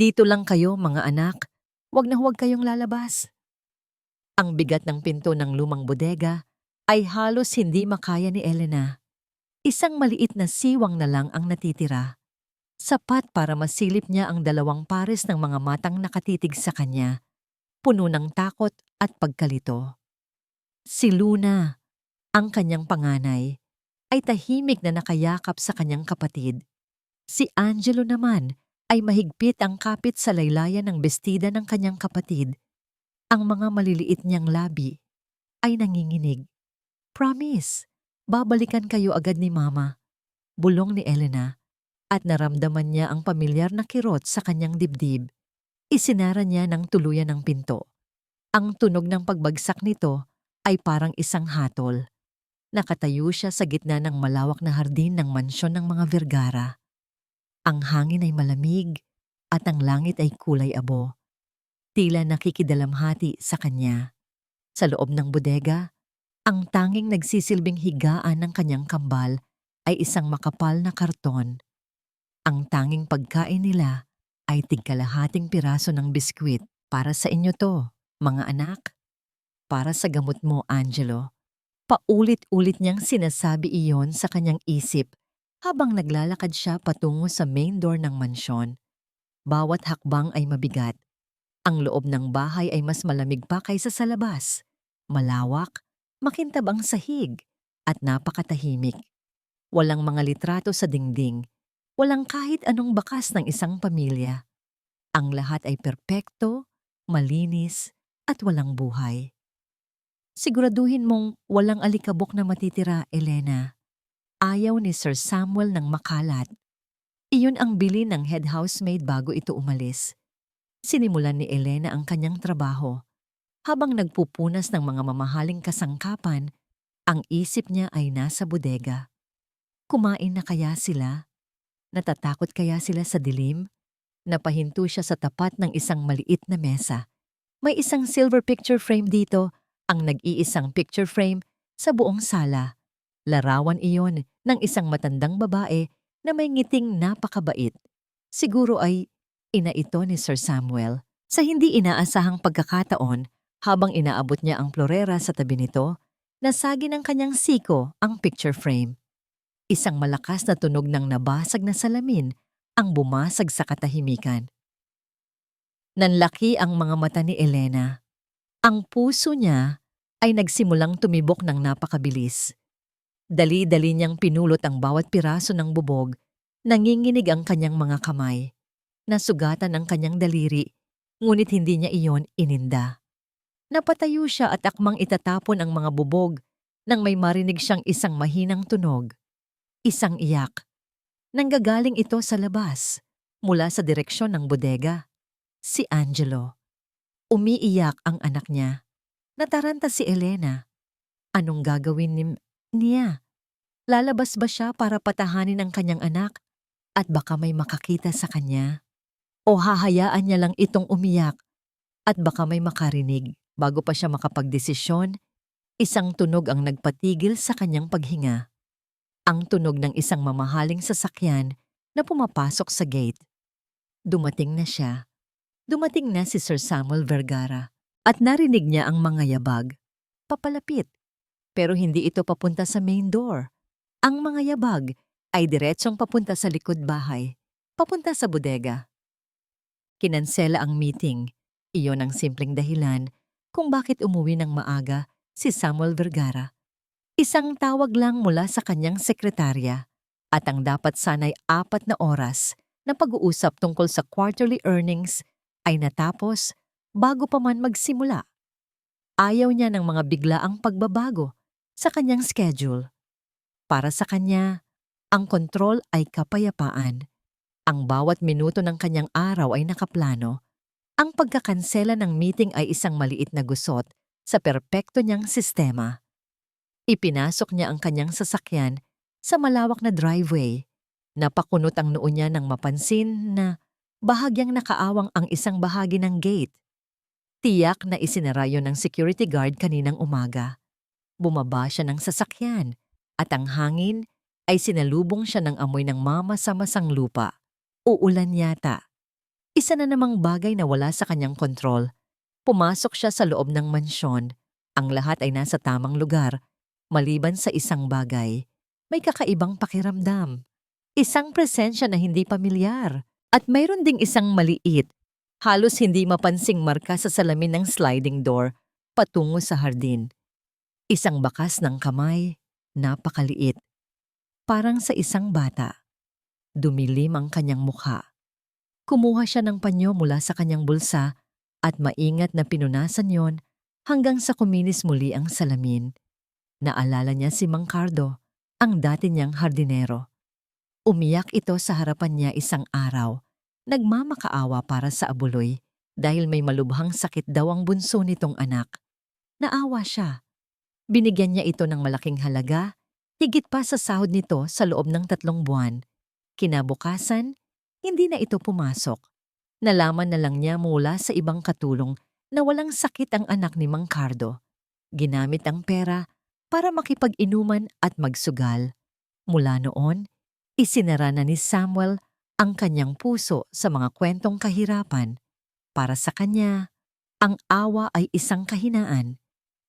Dito lang kayo, mga anak. Huwag na huwag kayong lalabas. Ang bigat ng pinto ng lumang bodega ay halos hindi makaya ni Elena. Isang maliit na siwang na lang ang natitira. Sapat para masilip niya ang dalawang pares ng mga matang nakatitig sa kanya, puno ng takot at pagkalito. Si Luna, ang kanyang panganay, ay tahimik na nakayakap sa kanyang kapatid. Si Angelo naman ay mahigpit ang kapit sa laylayan ng bestida ng kanyang kapatid. Ang mga maliliit niyang labi ay nanginginig. Promise, babalikan kayo agad ni Mama, bulong ni Elena, at naramdaman niya ang pamilyar na kirot sa kanyang dibdib. Isinara niya ng tuluyan ng pinto. Ang tunog ng pagbagsak nito ay parang isang hatol. Nakatayo siya sa gitna ng malawak na hardin ng mansyon ng mga Vergara. Ang hangin ay malamig at ang langit ay kulay abo. Tila nakikidalamhati sa kanya. Sa loob ng bodega, ang tanging nagsisilbing higaan ng kanyang kambal ay isang makapal na karton. Ang tanging pagkain nila ay tigkalahating piraso ng biskwit. Para sa inyo to, mga anak. Para sa gamot mo, Angelo. Paulit-ulit niyang sinasabi iyon sa kanyang isip habang naglalakad siya patungo sa main door ng mansyon. Bawat hakbang ay mabigat. Ang loob ng bahay ay mas malamig pa kaysa sa labas. Malawak, makintab ang sahig, at napakatahimik. Walang mga litrato sa dingding. Walang kahit anong bakas ng isang pamilya. Ang lahat ay perpekto, malinis, at walang buhay. Siguraduhin mong walang alikabok na matitira, Elena. Ayaw ni Sir Samuel ng makalat. Iyon ang bilin ng head housemaid bago ito umalis. Sinimulan ni Elena ang kanyang trabaho. Habang nagpupunas ng mga mamahaling kasangkapan, ang isip niya ay nasa bodega. Kumain na kaya sila? Natatakot kaya sila sa dilim? Napahinto siya sa tapat ng isang maliit na mesa. May isang silver picture frame dito, ang nag-iisang picture frame sa buong sala. Larawan iyon ng isang matandang babae na may ngiting napakabait. Siguro ay ina ito ni Sir Samuel. Sa hindi inaasahang pagkakataon, habang inaabot niya ang florera sa tabi nito, nasagi ng kanyang siko ang picture frame. Isang malakas na tunog ng nabasag na salamin ang bumasag sa katahimikan. Nanlaki ang mga mata ni Elena. Ang puso niya ay nagsimulang tumibok ng napakabilis. Dali-dali niyang pinulot ang bawat piraso ng bubog, nanginginig ang kanyang mga kamay. Nasugatan ang kanyang daliri, ngunit hindi niya iyon ininda. Napatayo siya at akmang itatapon ang mga bubog nang may marinig siyang isang mahinang tunog. Isang iyak. Nanggagaling ito sa labas, mula sa direksyon ng bodega. Si Angelo. Umiiyak ang anak niya. Nataranta si Elena. Anong gagawin niya? Lalabas ba siya para patahanin ang kanyang anak at baka may makakita sa kanya? O hahayaan niya lang itong umiyak at baka may makarinig bago pa siya makapagdesisyon? Isang tunog ang nagpatigil sa kanyang paghinga. Ang tunog ng isang mamahaling sasakyan na pumapasok sa gate. Dumating na siya. Dumating na si Sir Samuel Vergara at narinig niya ang mga yabag. Papalapit. Pero hindi ito papunta sa main door. Ang mga yabag ay diretsong papunta sa likod bahay, papunta sa bodega. Kinansela ang meeting. Iyon ang simpleng dahilan kung bakit umuwi ng maaga si Samuel Vergara. Isang tawag lang mula sa kanyang sekretarya at ang dapat sana'y 4 na oras na pag-uusap tungkol sa quarterly earnings ay natapos bago pa man magsimula. Ayaw niya ng mga biglaang pagbabago sa kanyang schedule. Para sa kanya, ang kontrol ay kapayapaan. Ang bawat minuto ng kanyang araw ay nakaplano. Ang pagkakansela ng meeting ay isang maliit na gusot sa perpekto niyang sistema. Ipinasok niya ang kanyang sasakyan sa malawak na driveway. Napakunot ang noo niya nang mapansin na bahagyang nakaawang ang isang bahagi ng gate. Tiyak na isinara yon ng security guard kaninang umaga. Bumaba siya ng sasakyan at ang hangin ay sinalubong siya ng amoy ng mamasamasang lupa. Uulan yata. Isa na namang bagay na wala sa kanyang kontrol. Pumasok siya sa loob ng mansyon. Ang lahat ay nasa tamang lugar, maliban sa isang bagay. May kakaibang pakiramdam. Isang presensya na hindi pamilyar. At mayroon ding isang maliit, halos hindi mapansing marka sa salamin ng sliding door patungo sa hardin. Isang bakas ng kamay, napakaliit. Parang sa isang bata. Dumilim ang kanyang mukha. Kumuha siya ng panyo mula sa kanyang bulsa at maingat na pinunasan yon hanggang sa kuminis muli ang salamin. Naalala niya si Mang Cardo, ang dati niyang hardinero. Umiyak ito sa harapan niya isang araw. Nagmamakaawa para sa abuloy dahil may malubhang sakit daw ang bunso nitong anak. Naawa siya. Binigyan niya ito ng malaking halaga, higit pa sa sahod nito sa loob ng 3 buwan. Kinabukasan, hindi na ito pumasok. Nalaman na lang niya mula sa ibang katulong na walang sakit ang anak ni Mang Cardo. Ginamit ang pera para makipag-inuman at magsugal. Mula noon, isinara na ni Samuel ang kanyang puso sa mga kwentong kahirapan. Para sa kanya, ang awa ay isang kahinaan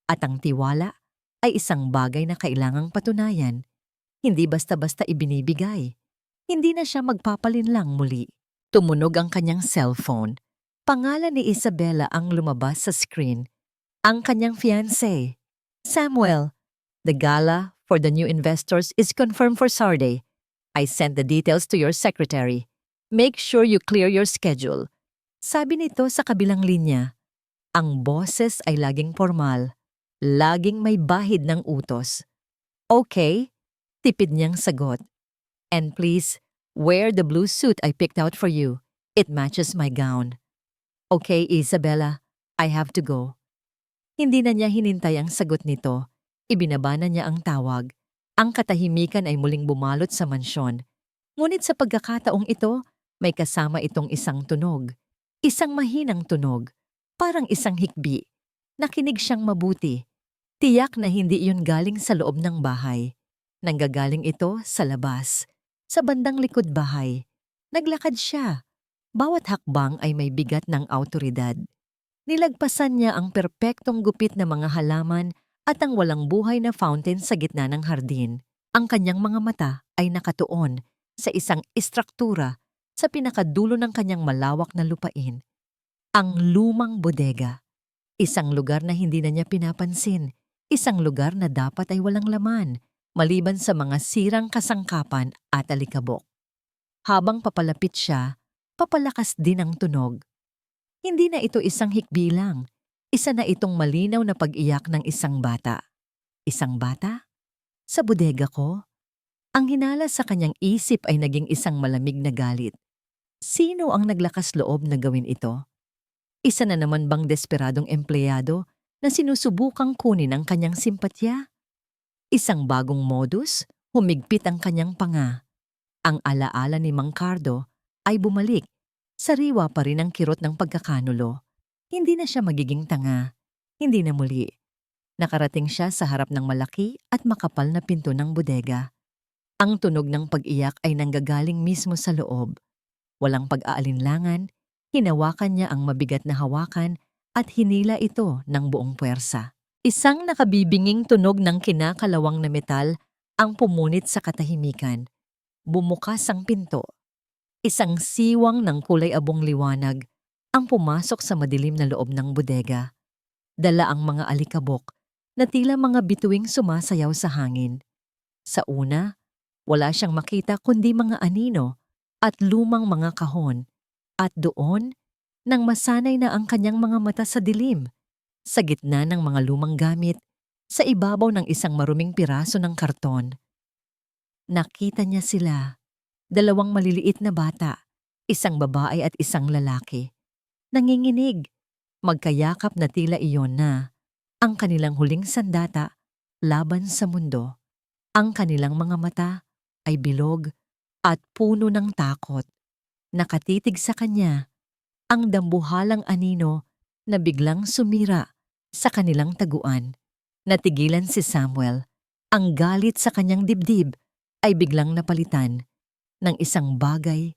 at ang tiwala ay isang bagay na kailangang patunayan. Hindi basta-basta ibinibigay. Hindi na siya magpapalinlang muli. Tumunog ang kanyang cellphone. Pangalan ni Isabella ang lumabas sa screen. Ang kanyang fiancé. Samuel, the gala for the new investors is confirmed for Saturday. I sent the details to your secretary. Make sure you clear your schedule. Sabi nito sa kabilang linya. Ang boses ay laging formal. Laging may bahid ng utos. Okay, tipid niyang sagot. And please, wear the blue suit I picked out for you. It matches my gown. Okay, Isabella, I have to go. Hindi na niya hinintay ang sagot nito. Ibinaba na niya ang tawag. Ang katahimikan ay muling bumalot sa mansyon. Ngunit sa pagkakataong ito, may kasama itong isang tunog. Isang mahinang tunog. Parang isang hikbi. Nakinig siyang mabuti. Tiyak na hindi iyon galing sa loob ng bahay. Nanggagaling ito sa labas. Sa bandang likod bahay. Naglakad siya. Bawat hakbang ay may bigat ng awtoridad. Nilagpasan niya ang perpektong gupit na mga halaman at ang walang buhay na fountain sa gitna ng hardin. Ang kanyang mga mata ay nakatuon sa isang istruktura sa pinakadulo ng kanyang malawak na lupain. Ang lumang bodega. Isang lugar na hindi na niya pinapansin. Isang lugar na dapat ay walang laman, maliban sa mga sirang kasangkapan at alikabok. Habang papalapit siya, papalakas din ang tunog. Hindi na ito isang hikbi lang. Isa na itong malinaw na pag-iyak ng isang bata. Isang bata? Sa bodega ko? Ang hinala sa kanyang isip ay naging isang malamig na galit. Sino ang naglakas loob na gawin ito? Isa na naman bang desperadong empleyado na sinusubukang kunin ang kanyang simpatya? Isang bagong modus, humigpit ang kanyang panga. Ang alaala ni Mang Cardo ay bumalik. Sariwa pa rin ang kirot ng pagkakanulo. Hindi na siya magiging tanga. Hindi na muli. Nakarating siya sa harap ng malaki at makapal na pinto ng bodega. Ang tunog ng pag-iyak ay nanggagaling mismo sa loob. Walang pag-aalinlangan, hinawakan niya ang mabigat na hawakan at hinila ito ng buong puwersa. Isang nakabibinging tunog ng kinakalawang na metal ang pumunit sa katahimikan. Bumukas ang pinto. Isang siwang ng kulay abong liwanag ang pumasok sa madilim na loob ng bodega. Dala ang mga alikabok na tila mga bituing sumasayaw sa hangin. Sa una, wala siyang makita kundi mga anino at lumang mga kahon. At doon, nang masanay na ang kanyang mga mata sa dilim, sa gitna ng mga lumang gamit, sa ibabaw ng isang maruming piraso ng karton. Nakita niya sila, 2 maliliit na bata, isang babae at isang lalaki. Nanginginig, magkayakap na tila iyon na ang kanilang huling sandata laban sa mundo. Ang kanilang mga mata ay bilog at puno ng takot. Nakatitig sa kanya ang dambuhalang anino na biglang sumira sa kanilang taguan. Natigilan si Samuel. Ang galit sa kanyang dibdib ay biglang napalitan ng isang bagay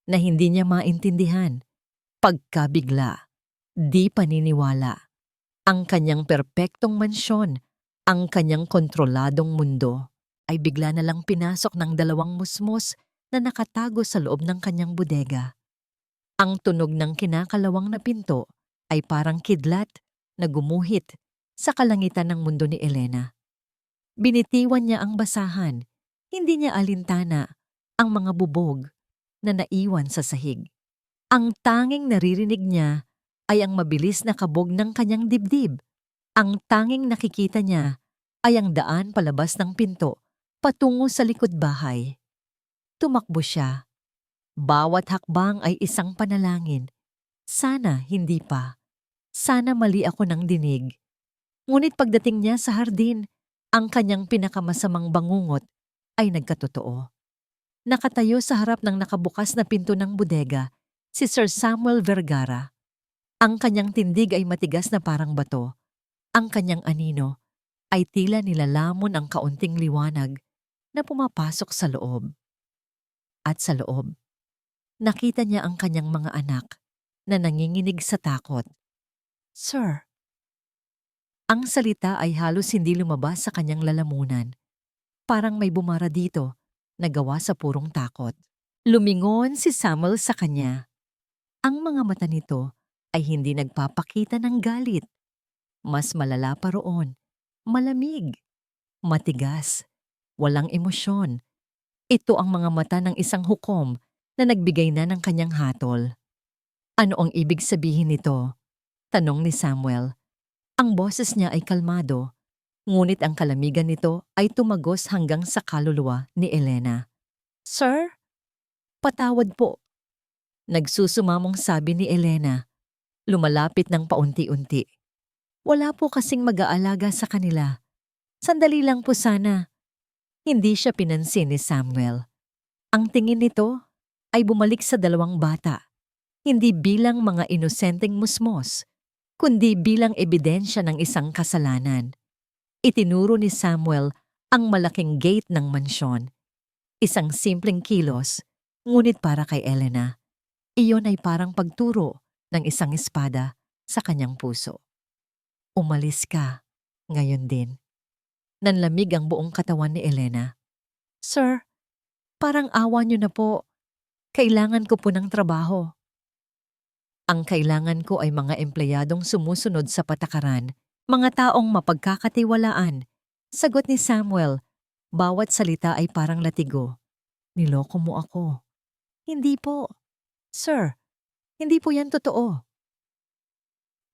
na hindi niya maintindihan. Pagkabigla, di paniniwala, ang kanyang perpektong mansyon, ang kanyang kontroladong mundo, ay bigla na lang pinasok ng dalawang musmos na nakatago sa loob ng kanyang bodega. Ang tunog ng kinakalawang na pinto ay parang kidlat na gumuhit sa kalangitan ng mundo ni Elena. Binitiwan niya ang basahan, hindi niya alintana ang mga bubog na naiwan sa sahig. Ang tanging naririnig niya ay ang mabilis na kabog ng kanyang dibdib. Ang tanging nakikita niya ay ang daan palabas ng pinto patungo sa likod bahay. Tumakbo siya. Bawat hakbang ay isang panalangin. Sana hindi pa. Sana mali ako ng dinig. Ngunit pagdating niya sa hardin, ang kanyang pinakamasamang bangungot ay nagkatotoo. Nakatayo sa harap ng nakabukas na pinto ng bodega si Sir Samuel Vergara. Ang kanyang tindig ay matigas na parang bato. Ang kanyang anino ay tila nilalamon ang kaunting liwanag na pumapasok sa loob. At sa loob, nakita niya ang kanyang mga anak na nanginginig sa takot. "Sir." Ang salita ay halos hindi lumabas sa kanyang lalamunan. Parang may bumara dito na gawa sa purong takot. Lumingon si Samuel sa kanya. Ang mga mata nito ay hindi nagpapakita ng galit. Mas malala pa roon, malamig, matigas, walang emosyon. Ito ang mga mata ng isang hukom na nagbigay na ng kanyang hatol. "Ano ang ibig sabihin nito?" tanong ni Samuel. Ang boses niya ay kalmado, ngunit ang kalamigan nito ay tumagos hanggang sa kaluluwa ni Elena. "Sir, patawad po." Nagsusumamong sabi ni Elena, lumalapit ng paunti-unti. Wala po kasing mag-aalaga sa kanila. Sandali lang po sana. Hindi siya pinansin ni Samuel. Ang tingin nito ay bumalik sa dalawang bata, hindi bilang mga inosenteng musmos, kundi bilang ebidensya ng isang kasalanan. Itinuro ni Samuel ang malaking gate ng mansyon. Isang simpleng kilos, ngunit para kay Elena, iyon ay parang pagturo ng isang espada sa kanyang puso. "Umalis ka, ngayon din." Nanlamig ang buong katawan ni Elena. "Sir, parang awa niyo na po. Kailangan ko po ng trabaho." "Ang kailangan ko ay mga empleyadong sumusunod sa patakaran, mga taong mapagkakatiwalaan." Sagot ni Samuel, bawat salita ay parang latigo. "Niloko mo ako." "Hindi po. Sir, hindi po yan totoo."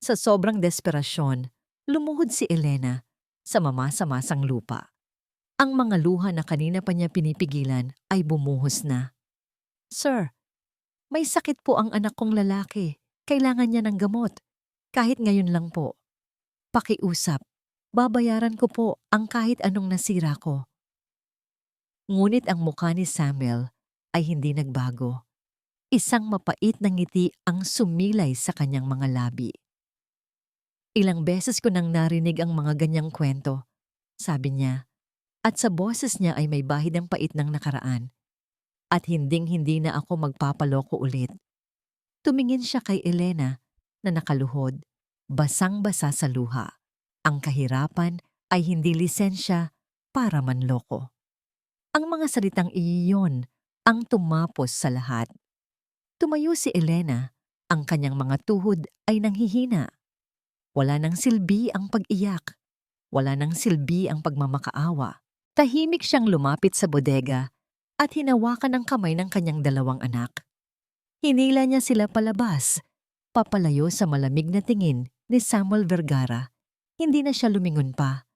Sa sobrang desperasyon, lumuhod si Elena sa mamasa-masang lupa. Ang mga luha na kanina pa niya pinipigilan ay bumuhos na. "Sir, may sakit po ang anak kong lalaki. Kailangan niya ng gamot. Kahit ngayon lang po. Pakiusap, babayaran ko po ang kahit anong nasira ko." Ngunit ang mukha ni Samuel ay hindi nagbago. Isang mapait na ngiti ang sumilay sa kanyang mga labi. "Ilang beses ko nang narinig ang mga ganyang kwento," sabi niya, at sa boses niya ay may bahid ng pait ng nakaraan. "At hinding-hindi na ako magpapaloko ulit." Tumingin siya kay Elena na nakaluhod, basang-basa sa luha. Ang kahirapan ay hindi lisensya para manloko. Ang mga salitang iyon ang tumapos sa lahat. Tumayo si Elena, ang kanyang mga tuhod ay nanghihina. Wala nang silbi ang pag-iyak. Wala nang silbi ang pagmamakaawa. Tahimik siyang lumapit sa bodega at hinawakan ang kamay ng kanyang dalawang anak. Hinila niya sila palabas, papalayo sa malamig na tingin ni Samuel Vergara. Hindi na siya lumingon pa.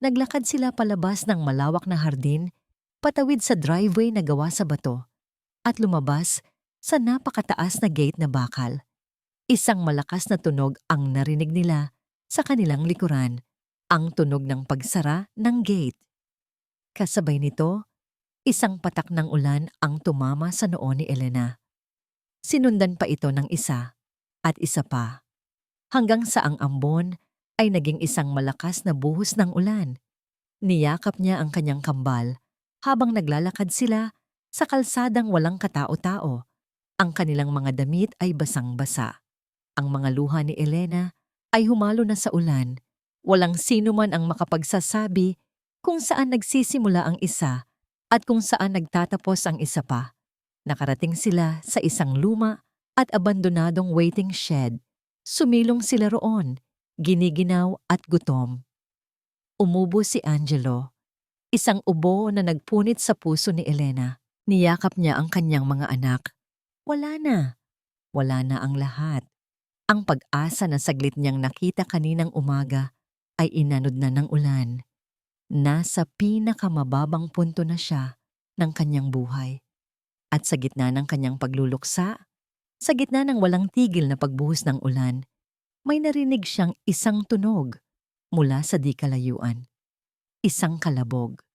Naglakad sila palabas ng malawak na hardin, patawid sa driveway na gawa sa bato, at lumabas sa napakataas na gate na bakal. Isang malakas na tunog ang narinig nila sa kanilang likuran, ang tunog ng pagsara ng gate. Kasabay nito, isang patak ng ulan ang tumama sa noo ni Elena. Sinundan pa ito ng isa at isa pa, hanggang sa ang ambon ay naging isang malakas na buhos ng ulan. Niyakap niya ang kanyang kambal habang naglalakad sila sa kalsadang walang katao-tao. Ang kanilang mga damit ay basang-basa. Ang mga luha ni Elena ay humalo na sa ulan. Walang sino man ang makapagsasabi kung saan nagsisimula ang isa at kung saan nagtatapos ang isa pa. Nakarating sila sa isang luma at abandonadong waiting shed. Sumilong sila roon, giniginaw at gutom. Umubo si Angelo, isang ubo na nagpunit sa puso ni Elena. Niyakap niya ang kanyang mga anak. Wala na. Wala na ang lahat. Ang pag-asa na saglit niyang nakita kaninang umaga ay inanod na ng ulan. Nasa pinakamababang punto na siya ng kanyang buhay. At sa gitna ng kanyang pagluluksa, sa gitna ng walang tigil na pagbuhos ng ulan, may narinig siyang isang tunog mula sa di kalayuan. Isang kalabog.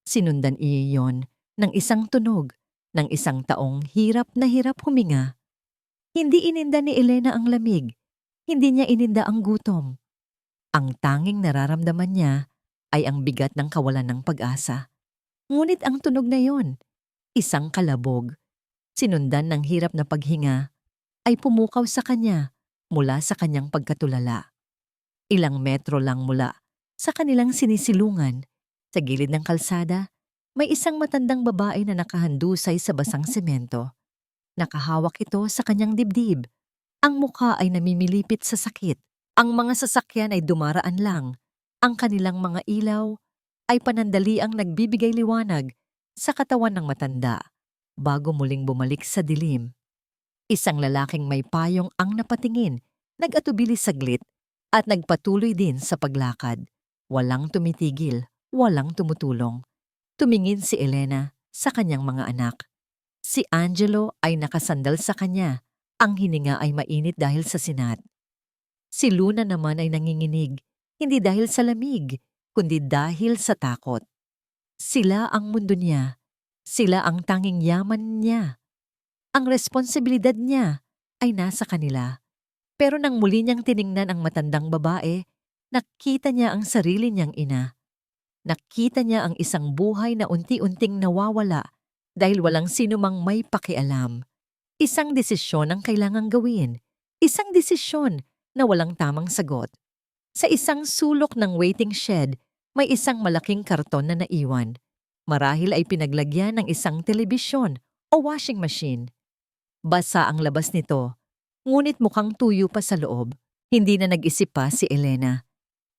Sinundan iyon ng isang tunog ng isang taong hirap na hirap huminga. Hindi ininda ni Elena ang lamig. Hindi niya ininda ang gutom. Ang tanging nararamdaman niya ay ang bigat ng kawalan ng pag-asa. Ngunit ang tunog na yon, isang kalabog, sinundan ng hirap na paghinga, ay pumukaw sa kanya mula sa kanyang pagkatulala. Ilang metro lang mula sa kanilang sinisilungan, sa gilid ng kalsada, may isang matandang babae na nakahandusay sa basang semento. Nakahawak ito sa kanyang dibdib. Ang mukha ay namimilipit sa sakit. Ang mga sasakyan ay dumaraan lang. Ang kanilang mga ilaw ay panandaliang nagbibigay liwanag sa katawan ng matanda bago muling bumalik sa dilim. Isang lalaking may payong ang napatingin, nag-atubili saglit at nagpatuloy din sa paglakad. Walang tumitigil, walang tumutulong. Tumingin si Elena sa kanyang mga anak. Si Angelo ay nakasandal sa kanya. Ang hininga ay mainit dahil sa sinat. Si Luna naman ay nanginginig, hindi dahil sa lamig, kundi dahil sa takot. Sila ang mundo niya. Sila ang tanging yaman niya. Ang responsibilidad niya ay nasa kanila. Pero nang muli niyang tiningnan ang matandang babae, nakita niya ang sarili niyang ina. Nakita niya ang isang buhay na unti-unting nawawala dahil walang sinumang may pakialam. Isang desisyon ang kailangang gawin. Isang desisyon na walang tamang sagot. Sa isang sulok ng waiting shed, may isang malaking karton na naiwan. Marahil ay pinaglagyan ng isang telebisyon o washing machine. Basa ang labas nito, ngunit mukhang tuyo pa sa loob. Hindi na nag-isip pa si Elena.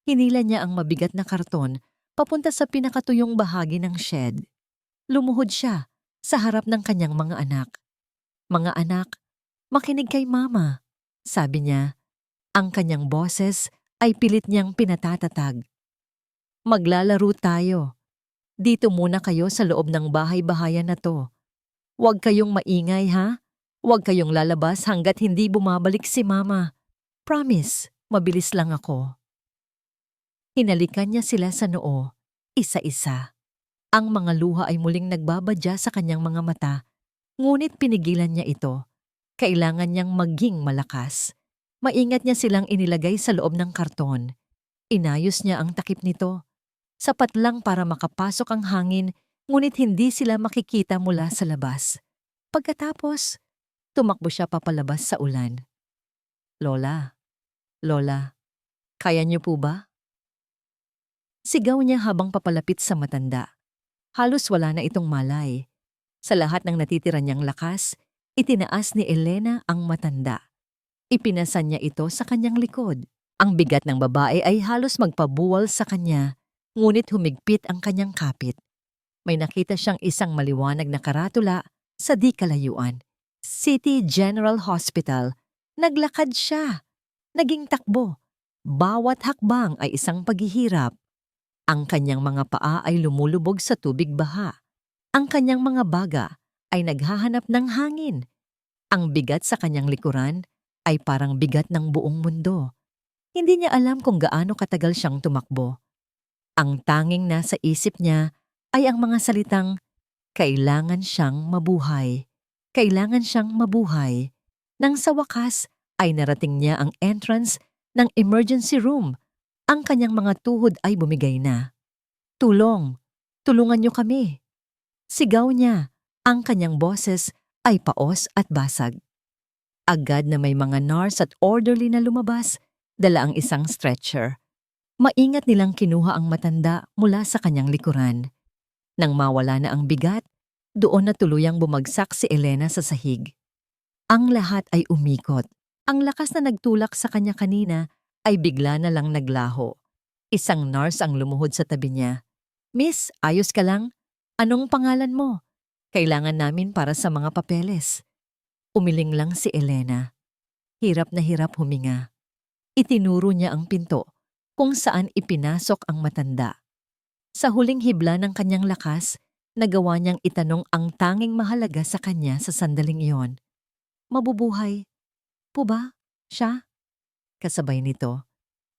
Hinila niya ang mabigat na karton papunta sa pinakatuyong bahagi ng shed. Lumuhod siya sa harap ng kanyang mga anak. Mga anak, makinig kay mama, sabi niya. Ang kanyang boses ay pilit niyang pinatatatag. Maglalaro tayo. Dito muna kayo sa loob ng bahay-bahayan na to. Huwag kayong maingay ha? Huwag kayong lalabas hanggat hindi bumabalik si mama. Promise, mabilis lang ako. Hinalikan niya sila sa noo, isa-isa. Ang mga luha ay muling nagbabadya sa kanyang mga mata, ngunit pinigilan niya ito. Kailangan niyang maging malakas. Maingat niya silang inilagay sa loob ng karton. Inayos niya ang takip nito. Sapat lang para makapasok ang hangin, ngunit hindi sila makikita mula sa labas. Pagkatapos, tumakbo siya papalabas sa ulan. Lola, Lola, kaya niyo po ba? Sigaw niya habang papalapit sa matanda. Halos wala na itong malay. Sa lahat ng natitira niyang lakas, itinaas ni Elena ang matanda. Ipinasan niya ito sa kanyang likod. Ang bigat ng babae ay halos magpabuwal sa kanya, ngunit humigpit ang kanyang kapit. May nakita siyang isang maliwanag na karatula sa di kalayuan. City General Hospital. Naglakad siya. Naging takbo. Bawat hakbang ay isang paghihirap. Ang kanyang mga paa ay lumulubog sa tubig baha. Ang kanyang mga baga ay naghahanap ng hangin. Ang bigat sa kanyang likuran ay parang bigat ng buong mundo. Hindi niya alam kung gaano katagal siyang tumakbo. Ang tanging nasa isip niya ay ang mga salitang, kailangan siyang mabuhay. Kailangan siyang mabuhay. Nang sa wakas ay narating niya ang entrance ng emergency room. Ang kanyang mga tuhod ay bumigay na. Tulong! Tulungan niyo kami! Sigaw niya. Ang kanyang boses ay paos at basag. Agad na may mga nurse at orderly na lumabas, dala ang isang stretcher. Maingat nilang kinuha ang matanda mula sa kanyang likuran. Nang mawala na ang bigat, doon na tuluyang bumagsak si Elena sa sahig. Ang lahat ay umikot. Ang lakas na nagtulak sa kanya kanina ay bigla na lang naglaho. Isang nurse ang lumuhod sa tabi niya. "Miss, ayos ka lang? Anong pangalan mo? Kailangan namin para sa mga papeles." Umiling lang si Elena. Hirap na hirap huminga. Itinuro niya ang pinto kung saan ipinasok ang matanda. Sa huling hibla ng kanyang lakas, nagawa niyang itanong ang tanging mahalaga sa kanya sa sandaling iyon. "Mabubuhay po ba siya?" Kasabay nito,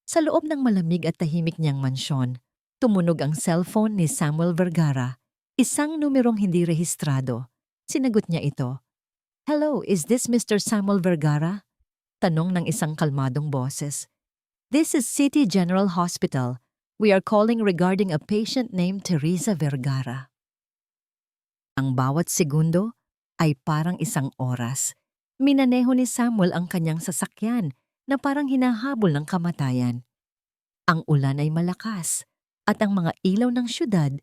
sa loob ng malamig at tahimik niyang mansyon, tumunog ang cellphone ni Samuel Vergara, isang numerong hindi rehistrado. Sinagot niya ito. "Hello, is this Mr. Samuel Vergara?" Tanong ng isang kalmadong boses. "This is City General Hospital. We are calling regarding a patient named Teresa Vergara." Ang bawat segundo ay parang isang oras. Minaneho ni Samuel ang kanyang sasakyan na parang hinahabol ng kamatayan. Ang ulan ay malakas at ang mga ilaw ng syudad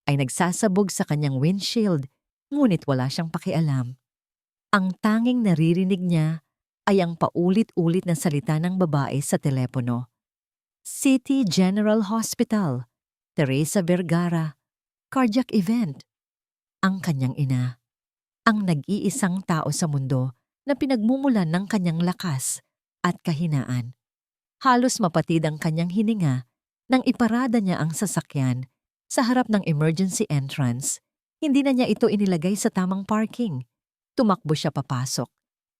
ay nagsasabog sa kanyang windshield, ngunit wala siyang pakialam. Ang tanging naririnig niya ay ang paulit-ulit na salita ng babae sa telepono. "City General Hospital, Teresa Vergara, cardiac event." Ang kanyang ina, ang nag-iisang tao sa mundo na pinagmumulan ng kanyang lakas at kahinaan. Halos mapatid ang kanyang hininga nang iparada niya ang sasakyan sa harap ng emergency entrance. Hindi na niya ito inilagay sa tamang parking. Tumakbo siya papasok.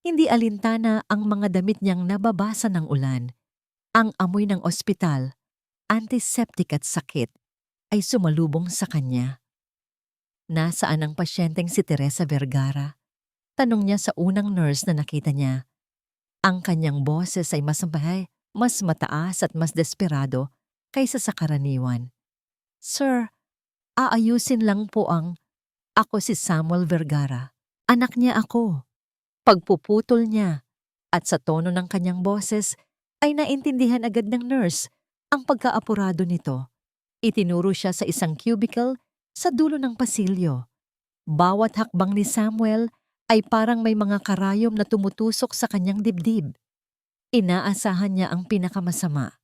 Hindi alintana ang mga damit niyang nababasa ng ulan. Ang amoy ng ospital, antiseptic at sakit, ay sumalubong sa kanya. "Nasaan ang pasyenteng si Teresa Vergara?" Tanong niya sa unang nurse na nakita niya. Ang kanyang boses ay mas mataas at mas desperado kaysa sa karaniwan. "Sir, aayusin lang po ang... Ako si Samuel Vergara. Anak niya ako." Pagpuputol niya at sa tono ng kanyang boses ay naintindihan agad ng nurse ang pagkaapurado nito. Itinuro siya sa isang cubicle sa dulo ng pasilyo. Bawat hakbang ni Samuel ay parang may mga karayom na tumutusok sa kanyang dibdib. Inaasahan niya ang pinakamasama.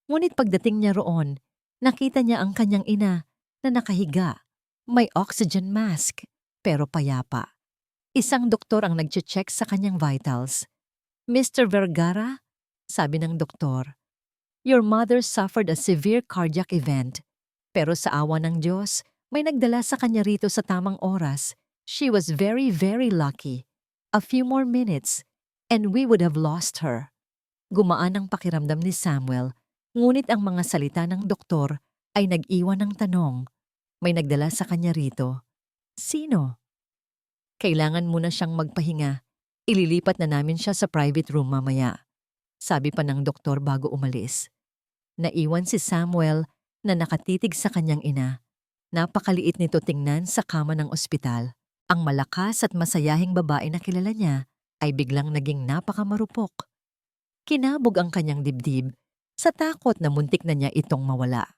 Ngunit pagdating niya roon, nakita niya ang kanyang ina na nakahiga. May oxygen mask, pero payapa. Isang doktor ang nag-check sa kanyang vitals. "Mr. Vergara," sabi ng doktor, "your mother suffered a severe cardiac event. Pero sa awa ng Diyos, may nagdala sa kanya rito sa tamang oras. She was very, very lucky. A few more minutes, and we would have lost her." Gumaan ang pakiramdam ni Samuel, ngunit ang mga salita ng doktor ay nag-iwan ng tanong. May nagdala sa kanya rito. Sino? "Kailangan muna siyang magpahinga. Ililipat na namin siya sa private room mamaya," sabi pa ng doktor bago umalis. Naiwan si Samuel na nakatitig sa kanyang ina. Napakaliit nito tingnan sa kama ng ospital. Ang malakas at masayahing babae na kilala niya ay biglang naging napakamarupok. Kinabog ang kanyang dibdib sa takot na muntik na niya itong mawala.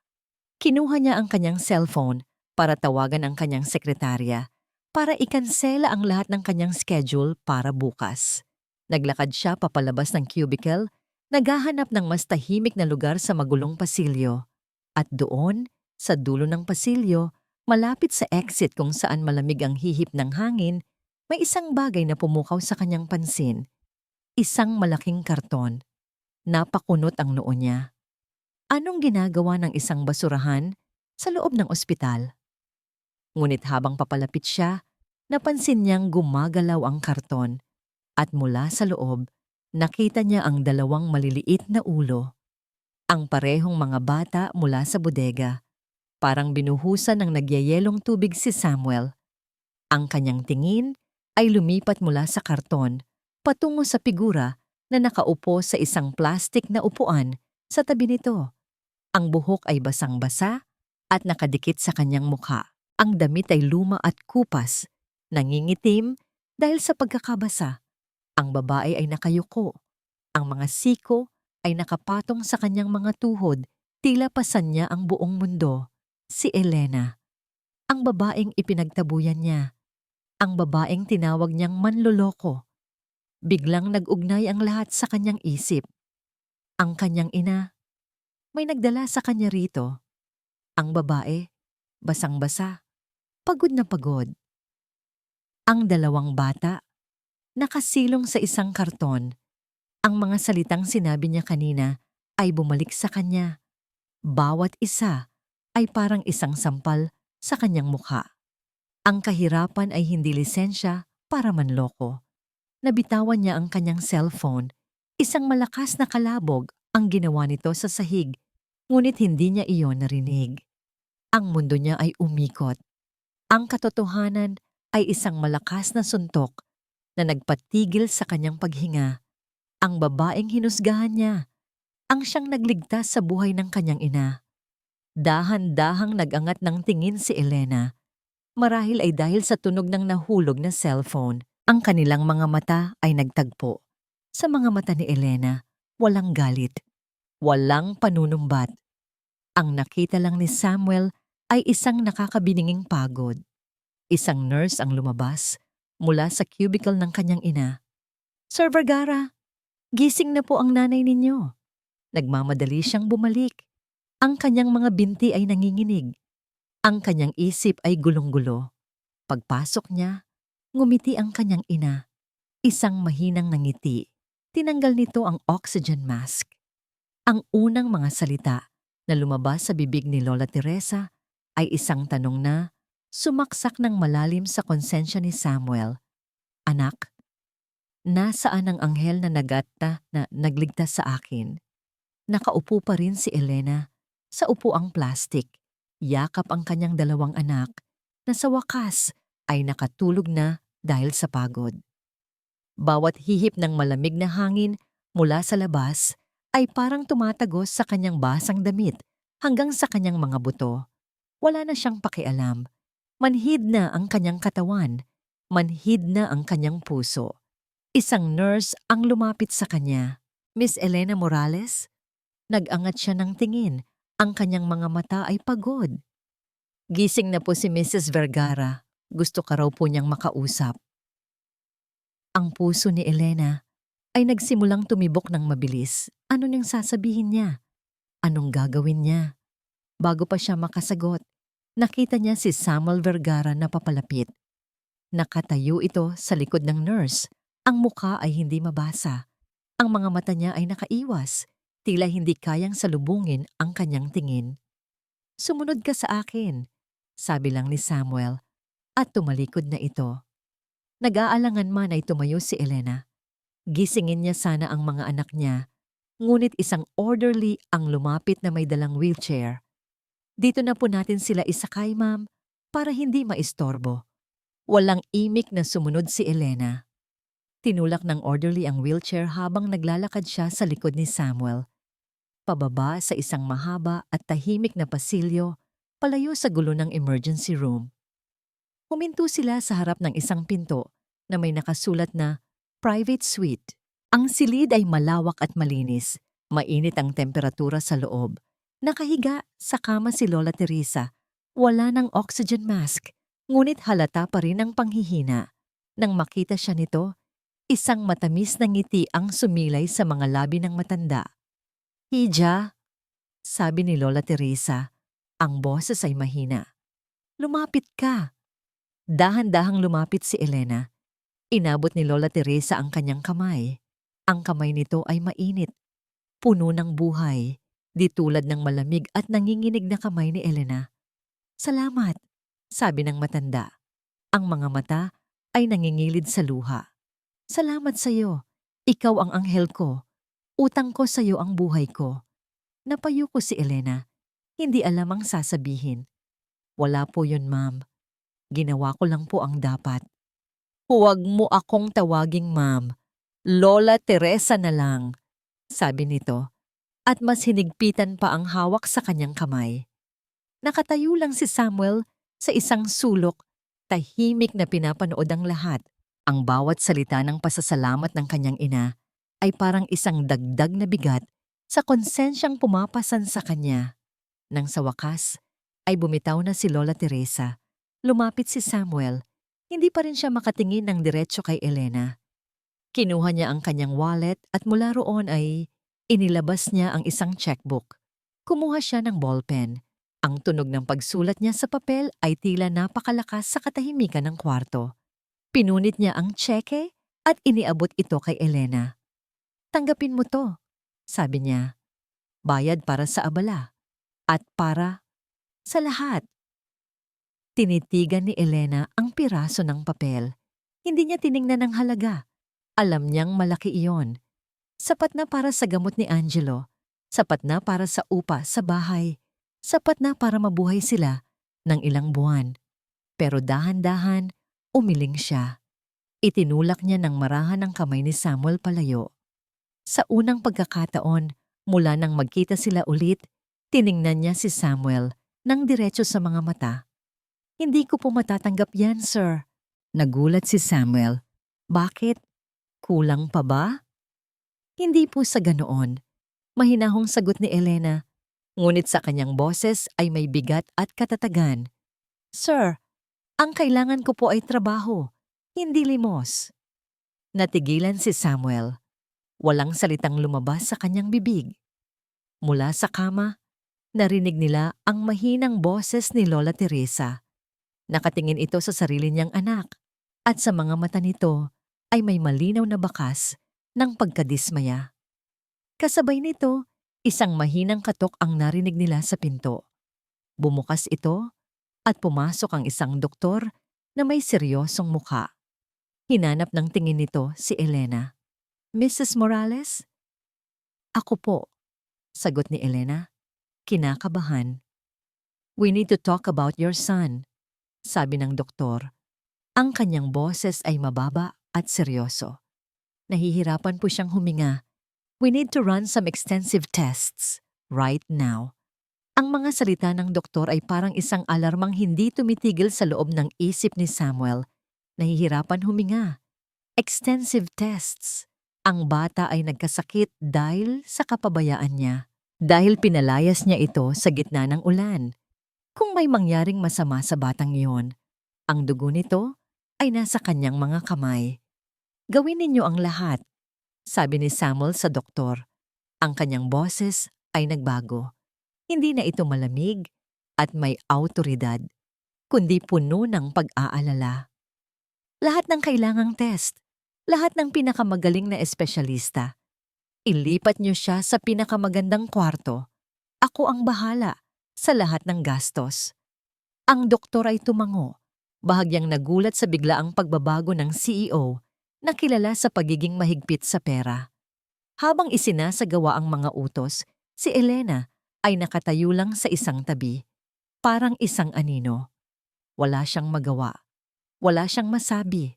Kinuha niya ang kanyang cellphone para tawagan ang kanyang sekretarya para ikansela ang lahat ng kanyang schedule para bukas. Naglakad siya papalabas ng cubicle, naghahanap ng mas tahimik na lugar sa magulong pasilyo. At doon, sa dulo ng pasilyo, malapit sa exit kung saan malamig ang hihip ng hangin, may isang bagay na pumukaw sa kanyang pansin. Isang malaking karton. Napakunot ang noo niya. Anong ginagawa ng isang basurahan sa loob ng ospital? Ngunit habang papalapit siya, napansin niyang gumagalaw ang karton at mula sa loob, nakita niya ang dalawang maliliit na ulo. Ang parehong mga bata mula sa bodega. Parang binuhusan ng nagyayelong tubig si Samuel. Ang kanyang tingin ay lumipat mula sa karton patungo sa figura na nakaupo sa isang plastik na upuan sa tabi nito. Ang buhok ay basang-basa at nakadikit sa kanyang mukha. Ang damit ay luma at kupas, nangingitim Dahil sa pagkakabasa, ang babae ay nakayuko. Ang mga siko ay nakapatong sa kanyang mga tuhod, tila pasan niya ang buong mundo. Si Elena. Ang babaeng ipinagtabuyan niya. Ang babaeng tinawag niyang manloloko. Biglang nag-ugnay ang lahat sa kanyang isip. Ang kanyang ina, may nagdala sa kanya rito. Ang babae, basang-basa, pagod na pagod. Ang dalawang bata, nakasilong sa isang karton. Ang mga salitang sinabi niya kanina ay bumalik sa kanya. Bawat isa ay parang isang sampal sa kanyang mukha. Ang kahirapan ay hindi lisensya para manloko. Nabitawan niya ang kanyang cellphone. Isang malakas na kalabog ang ginawa nito sa sahig, ngunit hindi niya iyon narinig. Ang mundo niya ay umikot. Ang katotohanan ay isang malakas na suntok na nagpatigil sa kanyang paghinga. Ang babaeng hinusgahan niya, ang siyang nagligtas sa buhay ng kanyang ina. Dahan-dahang nagangat ng tingin si Elena. Marahil ay dahil sa tunog ng nahulog na cellphone. Ang kanilang mga mata ay nagtagpo. Sa mga mata ni Elena, walang galit, walang panunumbat. Ang nakita lang ni Samuel ay isang nakakabininging pagod. Isang nurse ang lumabas mula sa cubicle ng kanyang ina. "Sir Vergara, gising na po ang nanay ninyo." Nagmamadali siyang bumalik. Ang kanyang mga binti ay nanginginig. Ang kanyang isip ay gulong-gulo. Pagpasok niya, ngumiti ang kanyang ina. Isang mahinang ngiti. Tinanggal nito ang oxygen mask. Ang unang mga salita na lumabas sa bibig ni Lola Teresa ay isang tanong na sumaksak ng malalim sa konsensya ni Samuel. "Anak, nasaan ang anghel na nagatta na nagligtas sa akin?" Nakaupo pa rin si Elena sa upuang plastik. Yakap ang kanyang dalawang anak na sa wakas ay nakatulog na dahil sa pagod. Bawat hihip ng malamig na hangin mula sa labas ay parang tumatagos sa kanyang basang damit hanggang sa kanyang mga buto. Wala na siyang pakialam. Manhid na ang kanyang katawan. Manhid na ang kanyang puso. Isang nurse ang lumapit sa kanya. "Miss Elena Morales?" Nag-angat siya ng tingin. Ang kanyang mga mata ay pagod. "Gising na po si Mrs. Vergara. Gusto ka raw po niyang makausap." Ang puso ni Elena ay nagsimulang tumibok ng mabilis. Ano niyang sasabihin niya? Anong gagawin niya? Bago pa siya makasagot, nakita niya si Samuel Vergara na papalapit. Nakatayo ito sa likod ng nurse. Ang mukha ay hindi mabasa. Ang mga mata niya ay nakaiwas. Tila hindi kayang salubungin ang kanyang tingin. "Sumunod ka sa akin," sabi lang ni Samuel, at tumalikod na ito. Nag-aalangan man ay tumayo si Elena. Gisingin niya sana ang mga anak niya, ngunit isang orderly ang lumapit na may dalang wheelchair. "Dito na po natin sila isakay, ma'am, para hindi maistorbo." Walang imik na sumunod si Elena. Tinulak ng orderly ang wheelchair habang naglalakad siya sa likod ni Samuel. Pababa sa isang mahaba at tahimik na pasilyo, palayo sa gulo ng emergency room. Huminto sila sa harap ng isang pinto na may nakasulat na private suite. Ang silid ay malawak at malinis. Mainit ang temperatura sa loob. Nakahiga sa kama si Lola Teresa. Wala ng oxygen mask, ngunit halata pa rin ang panghihina. Nang makita siya nito, isang matamis na ngiti ang sumilay sa mga labi ng matanda. "Hija," sabi ni Lola Teresa. Ang boses ay mahina. "Lumapit ka." Dahan-dahang lumapit si Elena. Inabot ni Lola Teresa ang kanyang kamay. Ang kamay nito ay mainit, puno ng buhay, di tulad ng malamig at nanginginig na kamay ni Elena. "Salamat," sabi ng matanda. Ang mga mata ay nangingilid sa luha. "Salamat sa iyo. Ikaw ang anghel ko. Utang ko sa iyo ang buhay ko." Napayuko si Elena. Hindi alam ang sasabihin. "Wala po yun, ma'am. Ginawa ko lang po ang dapat." "Huwag mo akong tawaging ma'am. Lola Teresa na lang," sabi nito. At mas hinigpitan pa ang hawak sa kanyang kamay. Nakatayo lang si Samuel sa isang sulok, tahimik na pinapanood ang lahat. Ang bawat salita ng pasasalamat ng kanyang ina ay parang isang dagdag na bigat sa konsensyang pumapasan sa kanya. Nang sa wakas, ay bumitaw na si Lola Teresa. Lumapit si Samuel. Hindi pa rin siya makatingin ng diretso kay Elena. Kinuha niya ang kanyang wallet at mula roon ay inilabas niya ang isang checkbook. Kumuha siya ng ballpen. Ang tunog ng pagsulat niya sa papel ay tila napakalakas sa katahimikan ng kwarto. Pinunit niya ang tseke at iniabot ito kay Elena. "Tanggapin mo to," sabi niya. "Bayad para sa abala at para sa lahat." Tinitigan ni Elena ang piraso ng papel. Hindi niya tiningnan ang halaga. Alam niyang malaki iyon. Sapat na para sa gamot ni Angelo. Sapat na para sa upa sa bahay. Sapat na para mabuhay sila ng ilang buwan. Pero dahan-dahan, umiling siya. Itinulak niya ng marahan ang kamay ni Samuel palayo. Sa unang pagkakataon, mula nang magkita sila ulit, tiningnan niya si Samuel nang diretso sa mga mata. "Hindi ko po matatanggap yan, sir." Nagulat si Samuel. "Bakit? Kulang pa ba?" "Hindi po sa ganoon." Mahinahong sagot ni Elena, ngunit sa kanyang boses ay may bigat at katatagan. "Sir, ang kailangan ko po ay trabaho, hindi limos." Natigilan si Samuel. Walang salitang lumabas sa kanyang bibig. Mula sa kama, narinig nila ang mahinang boses ni Lola Teresa. Nakatingin ito sa sarili niyang anak at sa mga mata nito ay may malinaw na bakas ng pagkadismaya. Kasabay nito, isang mahinang katok ang narinig nila sa pinto. Bumukas ito at pumasok ang isang doktor na may seryosong mukha. Hinanap ng tingin nito si Elena. "Mrs. Morales?" "Ako po," sagot ni Elena, kinakabahan. "We need to talk about your son," sabi ng doktor. Ang kanyang boses ay mababa at seryoso. Nahihirapan po siyang huminga. "We need to run some extensive tests right now." Ang mga salita ng doktor ay parang isang alarmang hindi tumitigil sa loob ng isip ni Samuel. Nahihirapan huminga. Extensive tests. Ang bata ay nagkasakit dahil sa kapabayaan niya. Dahil pinalayas niya ito sa gitna ng ulan. Kung may mangyaring masama sa batang iyon, ang dugo nito ay nasa kanyang mga kamay. "Gawin ninyo ang lahat," sabi ni Samuel sa doktor. Ang kanyang boses ay nagbago. Hindi na ito malamig at may awtoridad, kundi puno ng pag-aalala. "Lahat ng kailangang test, lahat ng pinakamagaling na espesyalista. Ilipat niyo siya sa pinakamagandang kwarto. Ako ang bahala sa lahat ng gastos." Ang doktor ay tumango, bahagyang nagulat sa biglaang pagbabago ng CEO na kilala sa pagiging mahigpit sa pera. Habang isinasagawa ang mga utos, si Elena ay nakatayo lang sa isang tabi, parang isang anino. Wala siyang magawa. Wala siyang masabi.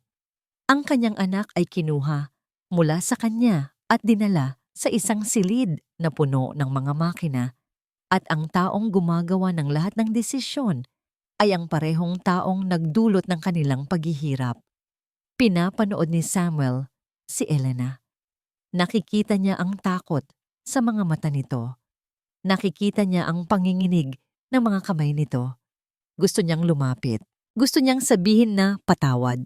Ang kanyang anak ay kinuha mula sa kanya at dinala sa isang silid na puno ng mga makina, at ang taong gumagawa ng lahat ng desisyon ay ang parehong taong nagdulot ng kanilang paghihirap. Pinapanood ni Samuel si Elena. Nakikita niya ang takot sa mga mata nito. Nakikita niya ang panginginig ng mga kamay nito. Gusto niyang lumapit. Gusto niyang sabihin na patawad.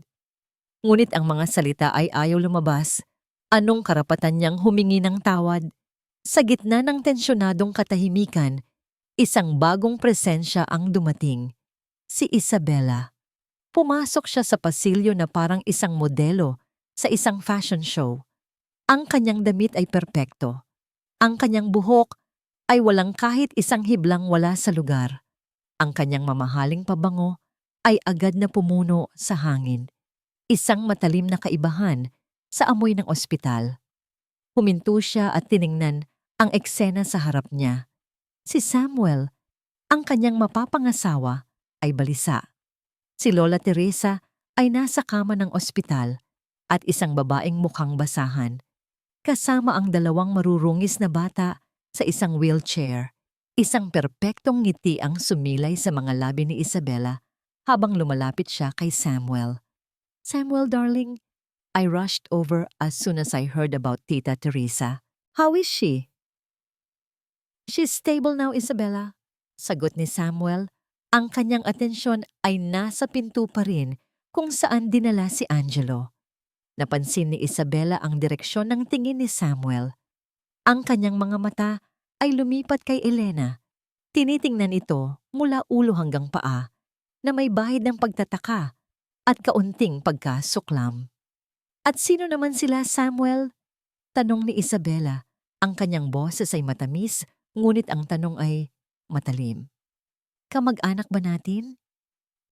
Ngunit ang mga salita ay ayaw lumabas. Anong karapatan niyang humingi ng tawad? Sa gitna ng tensyonadong katahimikan, isang bagong presensya ang dumating. Si Isabela. Pumasok siya sa pasilyo na parang isang modelo sa isang fashion show. Ang kanyang damit ay perpekto. Ang kanyang buhok ay walang kahit isang hiblang wala sa lugar. Ang kanyang mamahaling pabango ay agad na pumuno sa hangin. Isang matalim na kaibahan sa amoy ng ospital. Huminto siya at tiningnan ang eksena sa harap niya. Si Samuel, ang kanyang mapapangasawa, ay balisa. Si Lola Teresa ay nasa kama ng ospital at isang babaeng mukhang basahan. Kasama ang dalawang marurungis na bata sa isang wheelchair. Isang perpektong ngiti ang sumilay sa mga labi ni Isabela habang lumalapit siya kay Samuel. "Samuel, darling, I rushed over as soon as I heard about Tita Teresa. How is she? She's stable now, Isabella. Sagot ni Samuel. Ang kanyang atensyon ay nasa pinto pa rin kung saan dinala si Angelo. Napansin ni Isabella ang direksyon ng tingin ni Samuel. Ang kanyang mga mata ay lumipat kay Elena. Tinitingnan ito mula ulo hanggang paa na may bahid ng pagtataka at kaunting pagkasuklam. At sino naman sila, Samuel? Tanong ni Isabella. Ang kanyang boses ay matamis, ngunit ang tanong ay matalim. Kamag-anak ba natin?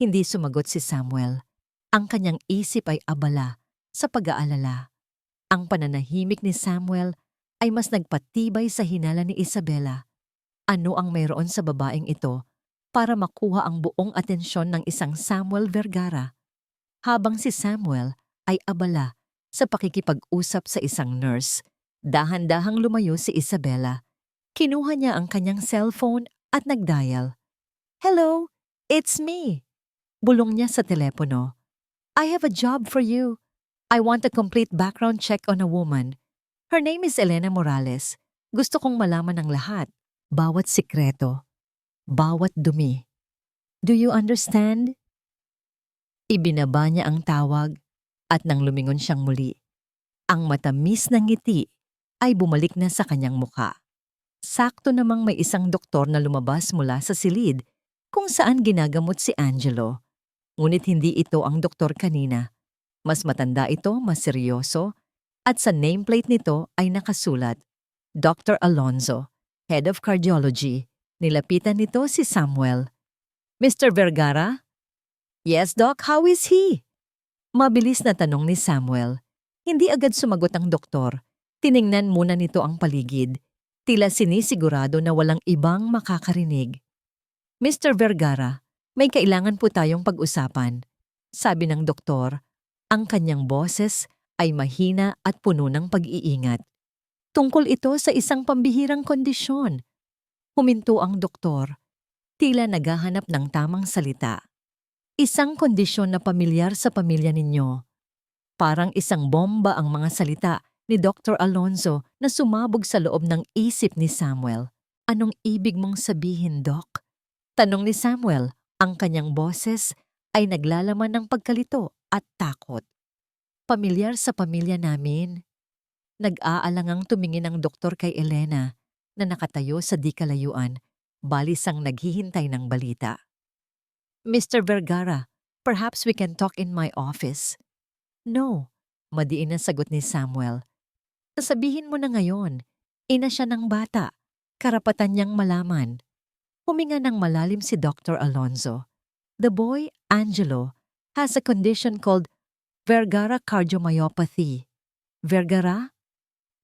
Hindi sumagot si Samuel. Ang kanyang isip ay abala sa pag-aalala. Ang pananahimik ni Samuel ay mas nagpatibay sa hinala ni Isabella. Ano ang mayroon sa babaeng ito para makuha ang buong atensyon ng isang Samuel Vergara? Habang si Samuel ay abala sa pakikipag-usap sa isang nurse, dahan-dahang lumayo si Isabella. Kinuha niya ang kanyang cellphone at nagdial. "Hello, it's me." Bulong niya sa telepono. "I have a job for you. I want a complete background check on a woman. Her name is Elena Morales. Gusto kong malaman ang lahat. Bawat sikreto. Bawat dumi. Do you understand?" Ibinaba niya ang tawag at nang lumingon siyang muli, ang matamis na ngiti ay bumalik na sa kanyang muka. Sakto namang may isang doktor na lumabas mula sa silid kung saan ginagamot si Angelo. Ngunit hindi ito ang doktor kanina. Mas matanda ito, mas seryoso, at sa nameplate nito ay nakasulat, Dr. Alonzo, Head of Cardiology. Nilapitan nito si Samuel. "Mr. Vergara?" "Yes, Doc. How is he?" Mabilis na tanong ni Samuel. Hindi agad sumagot ang doktor. Tiningnan muna nito ang paligid. Tila sinisigurado na walang ibang makakarinig. "Mr. Vergara, may kailangan po tayong pag-usapan," sabi ng doktor. Ang kanyang boses ay mahina at puno ng pag-iingat. Tungkol ito sa isang pambihirang kondisyon. Huminto ang doktor. Tila naghahanap ng tamang salita. Isang kondisyon na pamilyar sa pamilya ninyo. Parang isang bomba ang mga salita ni Dr. Alonzo na sumabog sa loob ng isip ni Samuel. "Anong ibig mong sabihin, Doc?" Tanong ni Samuel. Ang kanyang boses ay naglalaman ng pagkalito at takot. "Pamilyar sa pamilya namin." Nag-aalangang tumingin ang doktor kay Elena na nakatayo sa di kalayuan, balisang naghihintay ng balita. "Mr. Vergara, perhaps we can talk in my office." "No," madiin na sagot ni Samuel. "Sasabihin mo na ngayon, ina siya ng bata, karapatan niyang malaman." Huminga ng malalim si Dr. Alonzo. "The boy, Angelo, has a condition called Vergara cardiomyopathy." "Vergara?"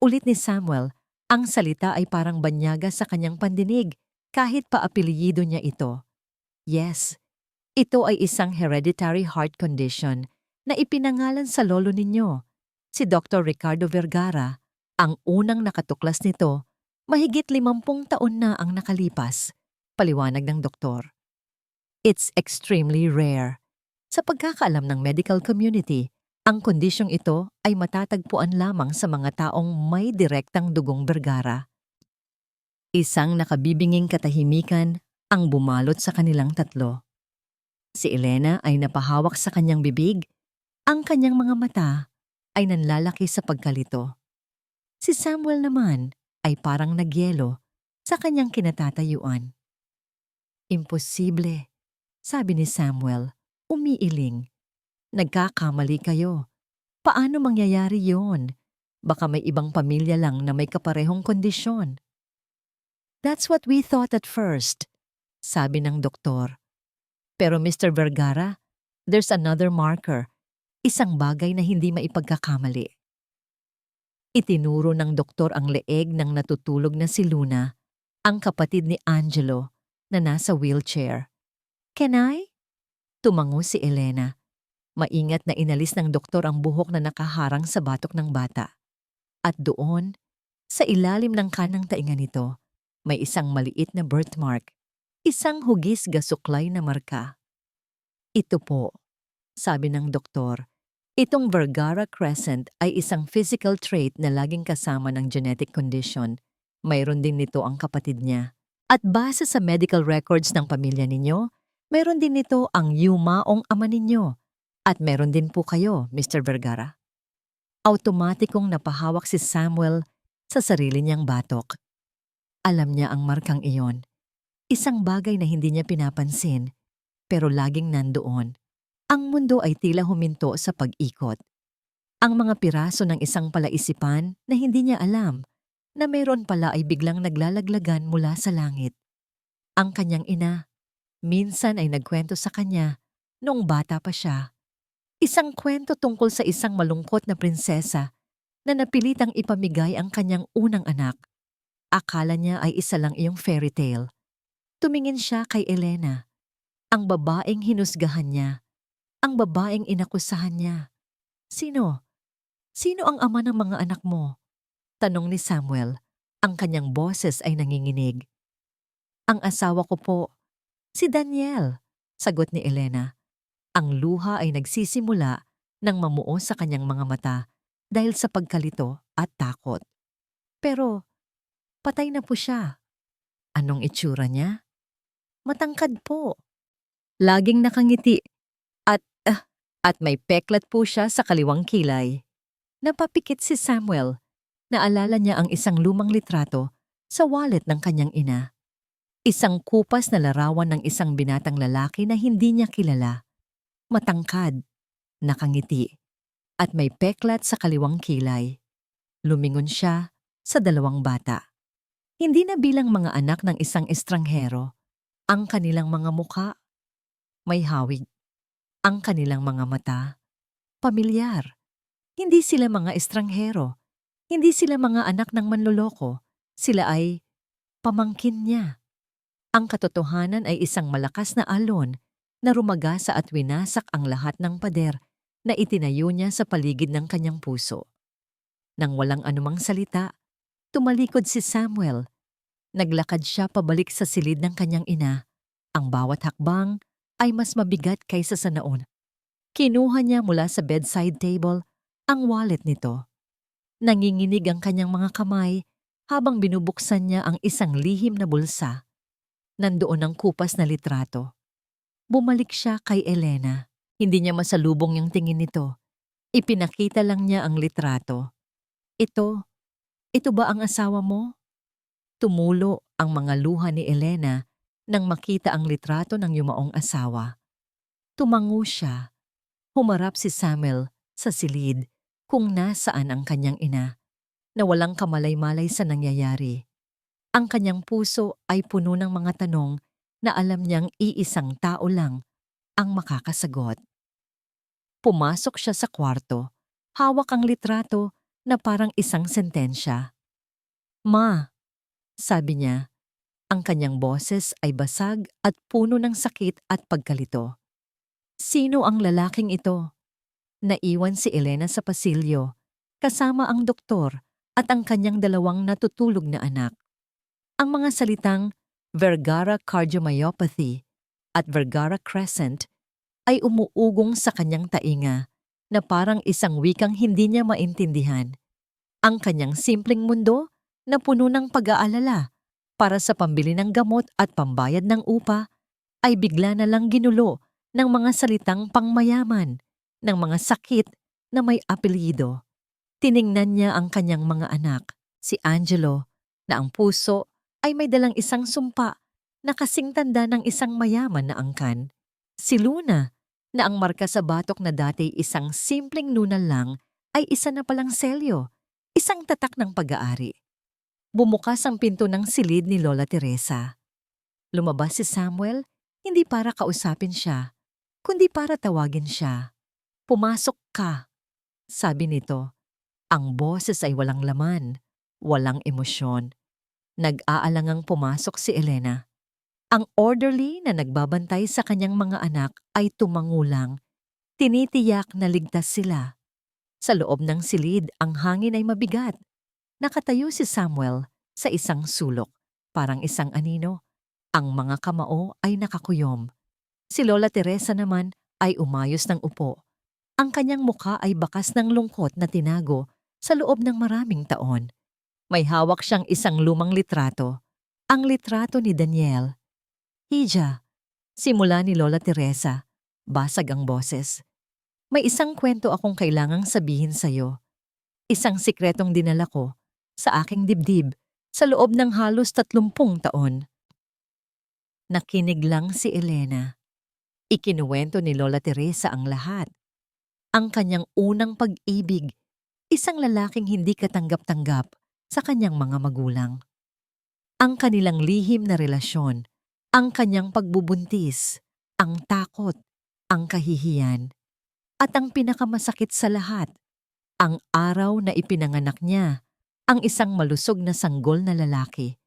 Ulit ni Samuel. Ang salita ay parang banyaga sa kanyang pandinig kahit pa apelyido niya ito. "Yes. Ito ay isang hereditary heart condition na ipinangalan sa lolo ninyo, si Dr. Ricardo Vergara. Ang unang nakatuklas nito, mahigit 50 taon na ang nakalipas," paliwanag ng doktor. "It's extremely rare. Sa pagkakaalam ng medical community, ang kondisyong ito ay matatagpuan lamang sa mga taong may direktang dugong Vergara." Isang nakabibinging katahimikan ang bumalot sa kanilang tatlo. Si Elena ay napahawak sa kanyang bibig. Ang kanyang mga mata ay nanlalaki sa pagkalito. Si Samuel naman ay parang nagyelo sa kanyang kinatatayuan. "Imposible," sabi ni Samuel, umiiling. "Nagkakamali kayo. Paano mangyayari yon? Baka may ibang pamilya lang na may kaparehong kondisyon." "That's what we thought at first," sabi ng doktor. "Pero Mr. Vergara, there's another marker, isang bagay na hindi maipagkakamali." Itinuro ng doktor ang leeg ng natutulog na si Luna, ang kapatid ni Angelo, na nasa wheelchair. "Can I?" Tumango si Elena. Maingat na inalis ng doktor ang buhok na nakaharang sa batok ng bata. At doon, sa ilalim ng kanang tainga nito, may isang maliit na birthmark, isang hugis gasuklay na marka. "Ito po," sabi ng doktor. Itong Vergara Crescent ay isang physical trait na laging kasama ng genetic condition. Mayroon din nito ang kapatid niya. At base sa medical records ng pamilya ninyo, mayroon din nito ang yumaong ama ninyo. At meron din po kayo, Mr. Vergara. Automatikong napahawak si Samuel sa sarili niyang batok. Alam niya ang markang iyon. Isang bagay na hindi niya pinapansin, pero laging nandoon. Ang mundo ay tila huminto sa pag-ikot. Ang mga piraso ng isang palaisipan na hindi niya alam na mayroon pala ay biglang naglalaglagan mula sa langit. Ang kanyang ina, minsan ay nagkwento sa kanya noong bata pa siya. Isang kwento tungkol sa isang malungkot na prinsesa na napilitang ipamigay ang kanyang unang anak. Akala niya ay isa lang iyong fairy tale. Tumingin siya kay Elena, ang babaeng hinusgahan niya. Ang babaeng inakusahan niya. Sino? Sino ang ama ng mga anak mo? Tanong ni Samuel. Ang kanyang boses ay nanginginig. Ang asawa ko po, si Daniel, sagot ni Elena. Ang luha ay nagsisimula nang mamuo sa kanyang mga mata dahil sa pagkalito at takot. Pero, patay na po siya. Anong itsura niya? Matangkad po. Laging nakangiti. At may peklat po siya sa kaliwang kilay. Napapikit si Samuel. Naalala niya ang isang lumang litrato sa wallet ng kanyang ina. Isang kupas na larawan ng isang binatang lalaki na hindi niya kilala. Matangkad, nakangiti, at may peklat sa kaliwang kilay. Lumingon siya sa dalawang bata. Hindi na bilang mga anak ng isang estranghero. Ang kanilang mga muka, may hawig. Ang kanilang mga mata, pamilyar. Hindi sila mga estranghero. Hindi sila mga anak ng manloloko. Sila ay pamangkin niya. Ang katotohanan ay isang malakas na alon na rumagasa at winasak ang lahat ng pader na itinayo niya sa paligid ng kanyang puso. Nang walang anumang salita, tumalikod si Samuel. Naglakad siya pabalik sa silid ng kanyang ina. Ang bawat hakbang ay mas mabigat kaysa sa nauna. Kinuha niya mula sa bedside table ang wallet nito. Nanginginig ang kanyang mga kamay habang binubuksan niya ang isang lihim na bulsa. Nandoon ang kupas na litrato. Bumalik siya kay Elena. Hindi niya masalubong yung tingin nito. Ipinakita lang niya ang litrato. Ito ba ang asawa mo? Tumulo ang mga luha ni Elena nang makita ang litrato ng yumaong asawa. Tumango siya. Humarap si Samuel sa silid kung nasaan ang kanyang ina, na walang kamalay-malay sa nangyayari. Ang kanyang puso ay puno ng mga tanong na alam niyang iisang tao lang ang makakasagot. Pumasok siya sa kwarto, hawak ang litrato na parang isang sentensya. Ma, sabi niya, ang kanyang boses ay basag at puno ng sakit at pagkalito. Sino ang lalaking ito? Naiwan si Elena sa pasilyo, kasama ang doktor at ang kanyang dalawang natutulog na anak. Ang mga salitang Vergara cardiomyopathy at Vergara Crescent ay umuugong sa kanyang tainga na parang isang wikang hindi niya maintindihan. Ang kanyang simpleng mundo na puno ng pag-aalala para sa pambili ng gamot at pambayad ng upa ay bigla na lang ginulo ng mga salitang pangmayaman, ng mga sakit na may apelyido. Tiningnan niya ang kanyang mga anak, si Angelo, na ang puso ay may dalang isang sumpa na kasing tanda ng isang mayaman na angkan. Si Luna, na ang marka sa batok na dati isang simpleng nunal lang ay isa na palang selyo, isang tatak ng pag-aari. Bumukas ang pinto ng silid ni Lola Teresa. Lumabas si Samuel, hindi para kausapin siya, kundi para tawagin siya. Pumasok ka, sabi nito. Ang boses ay walang laman, walang emosyon. Nag-aalangang pumasok si Elena. Ang orderly na nagbabantay sa kanyang mga anak ay tumangulang. Tinitiyak na ligtas sila. Sa loob ng silid, ang hangin ay mabigat. Nakatayo si Samuel sa isang sulok, parang isang anino. Ang mga kamao ay nakakuyom. Si Lola Teresa naman ay umayos ng upo. Ang kanyang mukha ay bakas ng lungkot na tinago sa loob ng maraming taon. May hawak siyang isang lumang litrato. Ang litrato ni Daniel. Hija, simula ni Lola Teresa. Basag ang boses. May isang kwento akong kailangang sabihin sa'yo. Isang sikretong dinala ko sa aking dibdib sa loob ng halos 30 taon. Nakinig lang si Elena. Ikinuwento ni Lola Teresa ang lahat. Ang kanyang unang pag-ibig, isang lalaking hindi katanggap-tanggap sa kanyang mga magulang. Ang kanilang lihim na relasyon, ang kanyang pagbubuntis, ang takot, ang kahihiyan, at ang pinakamasakit sa lahat, ang araw na ipinanganak niya, ang isang malusog na sanggol na lalaki.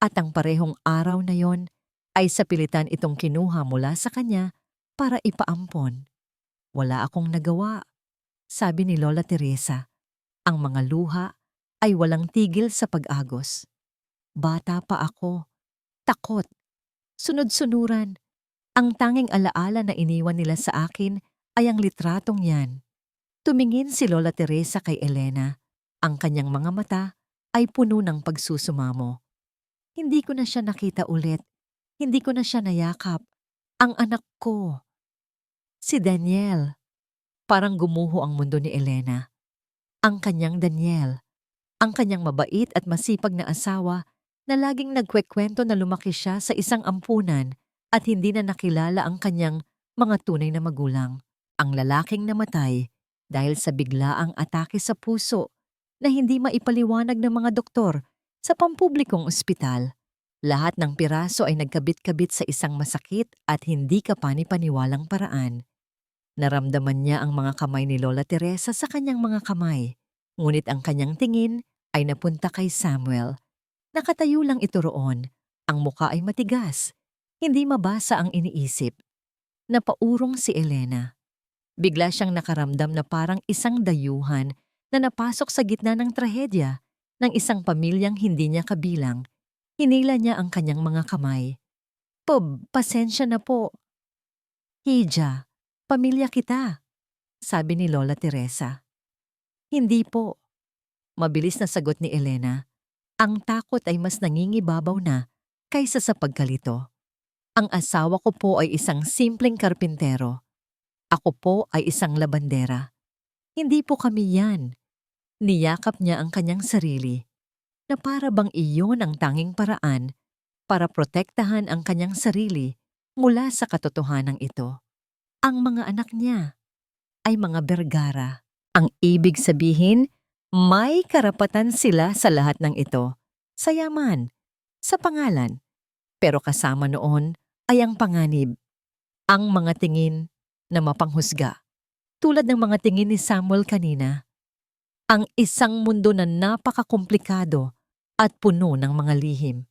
At ang parehong araw na yon ay sa pilitan itong kinuha mula sa kanya para ipaampon. Wala akong nagawa, sabi ni Lola Teresa. Ang mga luha ay walang tigil sa pag-agos. Bata pa ako, takot, sunod-sunuran. Ang tanging alaala na iniwan nila sa akin ay ang litratong yan. Tumingin si Lola Teresa kay Elena. Ang kanyang mga mata ay puno ng pagsusumamo. Hindi ko na siya nakita ulit. Hindi ko na siya nayakap. Ang anak ko. Si Daniel. Parang gumuho ang mundo ni Elena. Ang kanyang Daniel. Ang kanyang mabait at masipag na asawa na laging nagkwekwento na lumaki siya sa isang ampunan at hindi na nakilala ang kanyang mga tunay na magulang. Ang lalaking namatay dahil sa biglaang atake sa puso na hindi maipaliwanag ng mga doktor sa pampublikong ospital. Lahat ng piraso ay nagkabit-kabit sa isang masakit at hindi kapani-paniwalang paraan. Naramdaman niya ang mga kamay ni Lola Teresa sa kanyang mga kamay, ngunit ang kanyang tingin ay napunta kay Samuel. Nakatayo lang ito roon, ang muka ay matigas, hindi mabasa ang iniisip. Napaurong si Elena. Bigla siyang nakaramdam na parang isang dayuhan na napasok sa gitna ng trahedya ng isang pamilyang hindi niya kabilang. Hinila niya ang kanyang mga kamay. Pasensya na po. Hija, pamilya kita, sabi ni Lola Teresa. Hindi po. Mabilis na sagot ni Elena. Ang takot ay mas nangingibabaw na kaysa sa pagkalito. Ang asawa ko po ay isang simpleng karpintero. Ako po ay isang labandera. Hindi po kami yan. Niyakap niya ang kanyang sarili na para bang iyon ang tanging paraan para protektahan ang kanyang sarili mula sa katotohanan ito. Ang mga anak niya ay mga Bergara. Ang ibig sabihin, may karapatan sila sa lahat ng ito. Sa yaman, sa pangalan. Pero kasama noon ay ang panganib. Ang mga tingin na mapanghusga. Tulad ng mga tingin ni Samuel kanina. Ang isang mundo na napakakomplikado at puno ng mga lihim.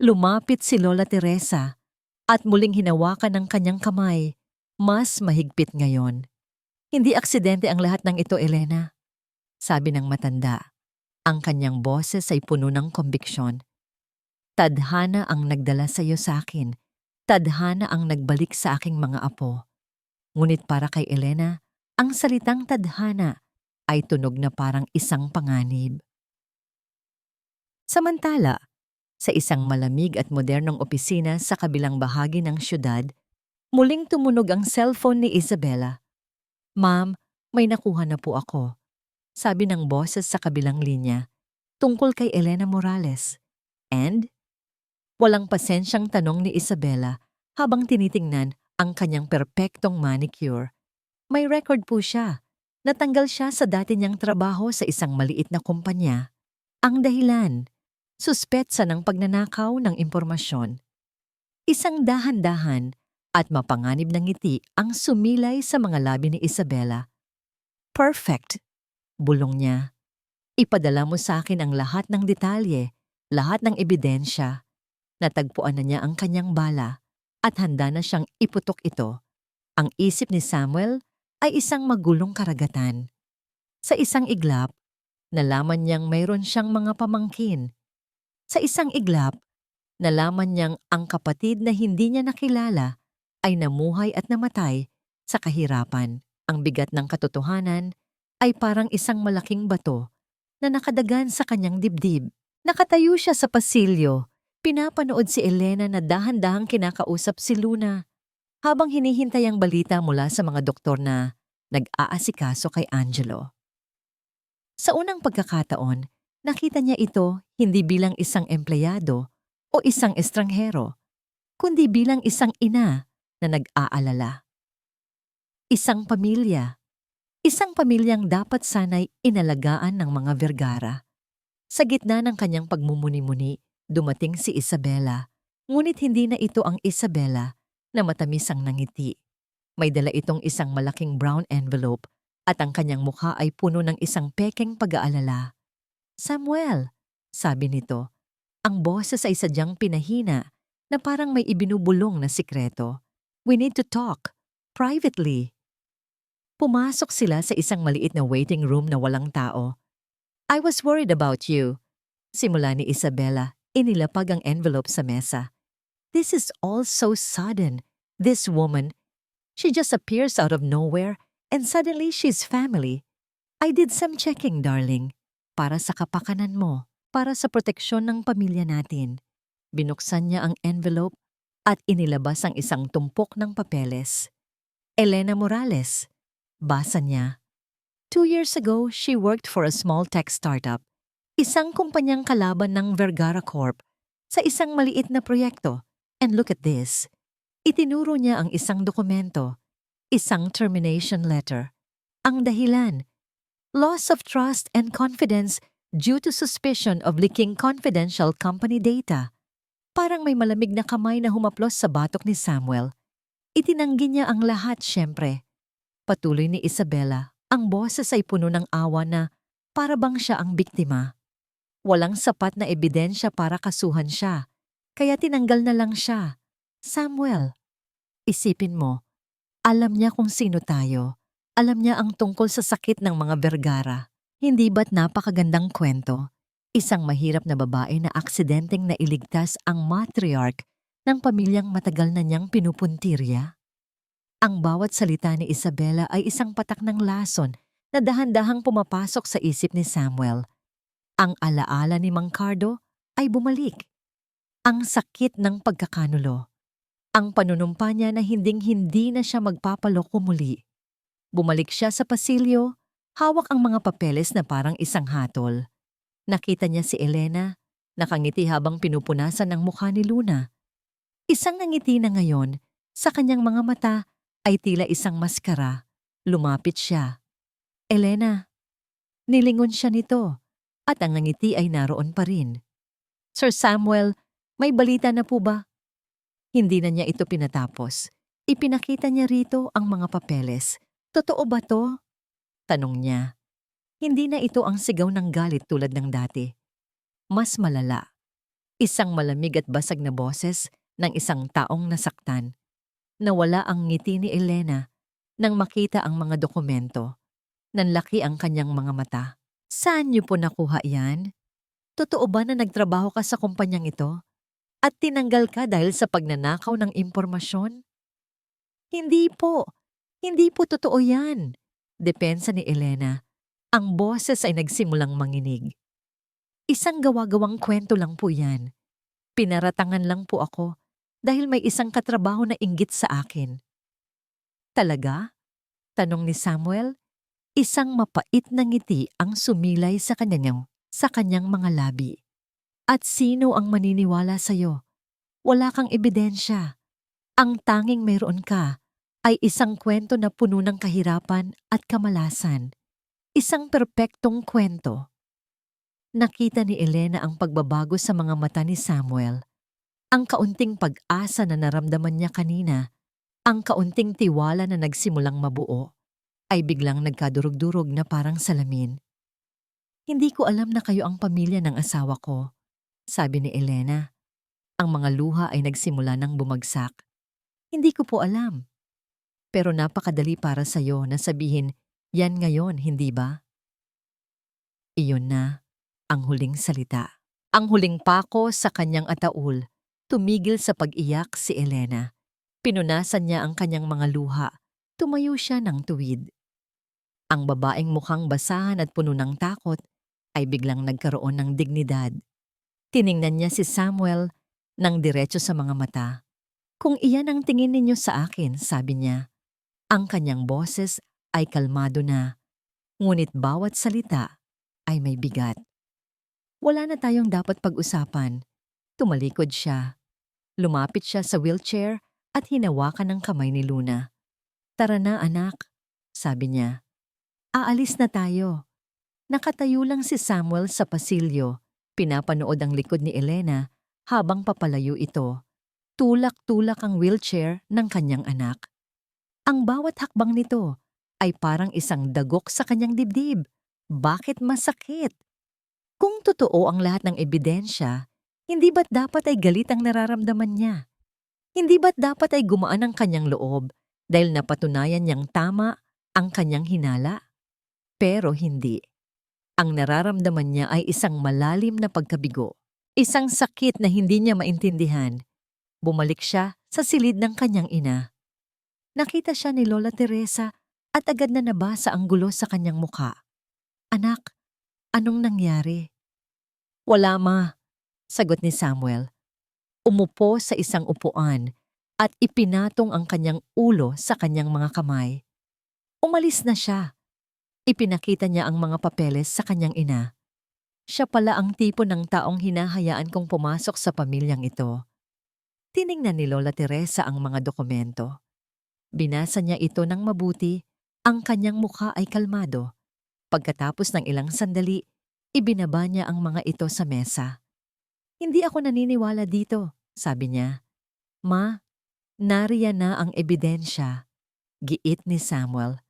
Lumapit si Lola Teresa at muling hinawakan ng kanyang kamay. Mas mahigpit ngayon. Hindi aksidente ang lahat ng ito, Elena. Sabi ng matanda. Ang kanyang boses ay puno ng kombiksyon. Tadhana ang nagdala sa iyo sa akin. Tadhana ang nagbalik sa aking mga apo. Ngunit para kay Elena, ang salitang tadhana ay tunog na parang isang panganib. Samantala, sa isang malamig at modernong opisina sa kabilang bahagi ng syudad, muling tumunog ang cellphone ni Isabela. Ma'am, may nakuha na po ako. Sabi ng boses sa kabilang linya, tungkol kay Elena Morales. And? Walang pasensyang tanong ni Isabela habang tinitingnan ang kanyang perpektong manicure. May record po siya. Natanggal siya sa dati niyang trabaho sa isang maliit na kumpanya. Ang dahilan, suspetsa ng pagnanakaw ng impormasyon. Isang dahan-dahan at mapanganib na ngiti ang sumilay sa mga labi ni Isabela. Perfect, bulong niya. Ipadala mo sa akin ang lahat ng detalye, lahat ng ebidensya. Natagpuan na niya ang kanyang bala at handa na siyang iputok ito. Ang isip ni Samuel ay isang magulong karagatan. Sa isang iglap, nalaman niyang mayroon siyang mga pamangkin. Sa isang iglap, nalaman niyang ang kapatid na hindi niya nakilala ay namuhay at namatay sa kahirapan. Ang bigat ng katotohanan ay parang isang malaking bato na nakadagan sa kanyang dibdib. Nakatayo siya sa pasilyo. Pinapanood si Elena na dahan-dahang kinakausap si Luna habang hinihintay ang balita mula sa mga doktor na nag-aasikaso kay Angelo. Sa unang pagkakataon, nakita niya ito hindi bilang isang empleyado o isang estranghero, kundi bilang isang ina na nag-aalala. Isang pamilya. Isang pamilyang dapat sana'y inalagaan ng mga Vergara. Sa gitna ng kanyang pagmumuni-muni, dumating si Isabela. Ngunit hindi na ito ang Isabela na matamis ang nangiti. May dala itong isang malaking brown envelope at ang kanyang mukha ay puno ng isang pekeng pag-aalala. "Samuel," sabi nito, ang boses ay sadyang pinahina na parang may ibinubulong na sikreto. "We need to talk. Privately." Pumasok sila sa isang maliit na waiting room na walang tao. "I was worried about you." Simula ni Isabela, inilapag ang envelope sa mesa. "This is all so sudden. This woman, she just appears out of nowhere and suddenly she's family. I did some checking, darling. Para sa kapakanan mo, para sa proteksyon ng pamilya natin." Binuksan niya ang envelope at inilabas ang isang tumpok ng papeles. "Elena Morales." Basa niya. 2 years ago, she worked for a small tech startup, isang kumpanyang kalaban ng Vergara Corp, sa isang maliit na proyekto. And look at this. Itinuro niya ang isang dokumento, isang termination letter. Ang dahilan, loss of trust and confidence due to suspicion of leaking confidential company data. Parang may malamig na kamay na humaplos sa batok ni Samuel. Itinanggi niya ang lahat, syempre. Patuloy ni Isabela, ang boses ay puno ng awa na para bang siya ang biktima. Walang sapat na ebidensya para kasuhan siya, kaya tinanggal na lang siya. "Samuel, isipin mo, alam niya kung sino tayo. Alam niya ang tungkol sa sakit ng mga Vergara. Hindi ba't napakagandang kwento? Isang mahirap na babae na aksidenteng nailigtas ang matriarch ng pamilyang matagal na niyang pinupuntirya." Ang bawat salita ni Isabela ay isang patak ng lason na dahan-dahang pumapasok sa isip ni Samuel. Ang alaala ni Mang Cardo ay bumalik. Ang sakit ng pagkakanulo. Ang panunumpa niya na hinding-hindi na siya magpapaloko muli. Bumalik siya sa pasilyo, hawak ang mga papeles na parang isang hatol. Nakita niya si Elena, nakangiti habang pinupunasan ang mukha ni Luna. Isang nangiti na ngayon, sa kanyang mga mata ay tila isang maskara. Lumapit siya. "Elena." Nilingon siya nito, at ang ngiti ay naroon pa rin. "Sir Samuel, may balita na po ba?" Hindi na niya ito pinatapos. Ipinakita niya rito ang mga papeles. "Totoo ba to?" tanong niya. Hindi na ito ang sigaw ng galit tulad ng dati. Mas malala. Isang malamig at basag na boses ng isang taong nasaktan. Nawala ang ngiti ni Elena nang makita ang mga dokumento. Nanlaki ang kanyang mga mata. "Saan niyo po nakuha yan? Totoo ba na nagtrabaho ka sa kumpanyang ito? At tinanggal ka dahil sa pagnanakaw ng impormasyon?" "Hindi po. Hindi po totoo yan." Depensa ni Elena. Ang boses ay nagsimulang manginig. "Isang gawa-gawang kwento lang po yan. Pinaratangan lang po ako dahil may isang katrabaho na inggit sa akin." "Talaga?" tanong ni Samuel. Isang mapait na ngiti ang sumilay sa kanyang mga labi. "At sino ang maniniwala sa'yo? Wala kang ebidensya. Ang tanging mayroon ka ay isang kwento na puno ng kahirapan at kamalasan. Isang perpektong kwento." Nakita ni Elena ang pagbabago sa mga mata ni Samuel. Ang kaunting pag-asa na naramdaman niya kanina, ang kaunting tiwala na nagsimulang mabuo, ay biglang nagkadurog-durog na parang salamin. "Hindi ko alam na kayo ang pamilya ng asawa ko," sabi ni Elena. Ang mga luha ay nagsimula ng bumagsak. "Hindi ko po alam. Pero napakadali para sa'yo na sabihin, yan ngayon, hindi ba?" Iyon na ang huling salita. Ang huling pako sa kanyang ataul. Tumigil sa pag-iyak si Elena. Pinunasan niya ang kanyang mga luha Tumayo siya ng tuwid. Ang babaeng mukhang basahan at puno ng takot ay biglang nagkaroon ng dignidad. Tiningnan niya si Samuel ng diretso sa mga mata. "Kung iyan ang tingin ninyo sa akin," sabi niya. Ang kanyang boses ay kalmado na, ngunit bawat salita ay may bigat. "Wala na tayong dapat pag-usapan." Tumalikod siya. Lumapit siya sa wheelchair at hinawakan ng kamay ni Luna. "Tara na, anak," sabi niya. "Aalis na tayo." Nakatayo lang si Samuel sa pasilyo. Pinapanood ang likod ni Elena habang papalayo ito. Tulak-tulak ang wheelchair ng kanyang anak. Ang bawat hakbang nito ay parang isang dagok sa kanyang dibdib. Bakit masakit? Kung totoo ang lahat ng ebidensya, hindi ba't dapat ay galit ang nararamdaman niya? Hindi ba't dapat ay gumaan ang kanyang loob dahil napatunayan niyang tama ang kanyang hinala? Pero hindi. Ang nararamdaman niya ay isang malalim na pagkabigo. Isang sakit na hindi niya maintindihan. Bumalik siya sa silid ng kanyang ina. Nakita siya ni Lola Teresa at agad na nabasa ang gulo sa kanyang muka. "Anak, anong nangyari?" "Wala, ma," sagot ni Samuel. Umupo sa isang upuan at ipinatong ang kanyang ulo sa kanyang mga kamay. Umalis na siya. Ipinakita niya ang mga papeles sa kanyang ina. Siya pala ang tipo ng taong hinahayaan kong pumasok sa pamilyang ito. Tiningnan ni Lola Teresa ang mga dokumento. Binasa niya ito ng mabuti, ang kanyang mukha ay kalmado. Pagkatapos ng ilang sandali, ibinaba niya ang mga ito sa mesa. "Hindi ako naniniwala dito," sabi niya. "Ma, nariyan na ang ebidensya." Giit ni Samuel.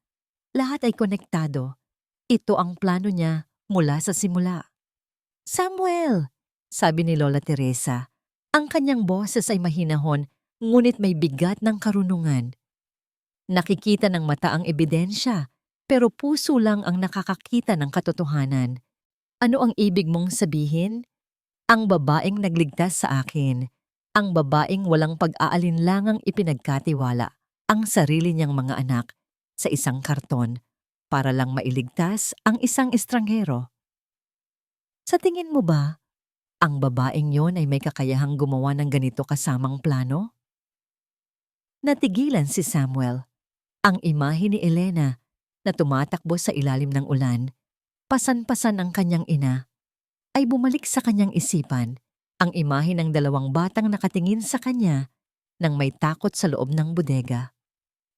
Lahat ay konektado. Ito ang plano niya mula sa simula. "Samuel!" sabi ni Lola Teresa. Ang kanyang boses ay mahinahon, ngunit may bigat ng karunungan. Nakikita ng mata ang ebidensya, pero puso lang ang nakakakita ng katotohanan. "Ano ang ibig mong sabihin?" "Ang babaeng nagligtas sa akin. Ang babaeng walang pag-aalinlangang ipinagkatiwala ang sarili niyang mga anak sa isang karton para lang mailigtas ang isang estranghero. Sa tingin mo ba, ang babaeng yon ay may kakayahang gumawa ng ganito kasamang plano?" Natigilan si Samuel. Ang imahe ni Elena na tumatakbo sa ilalim ng ulan, pasan-pasan ang kanyang ina, ay bumalik sa kanyang isipan. Ang imahe ng dalawang batang nakatingin sa kanya nang may takot sa loob ng bodega.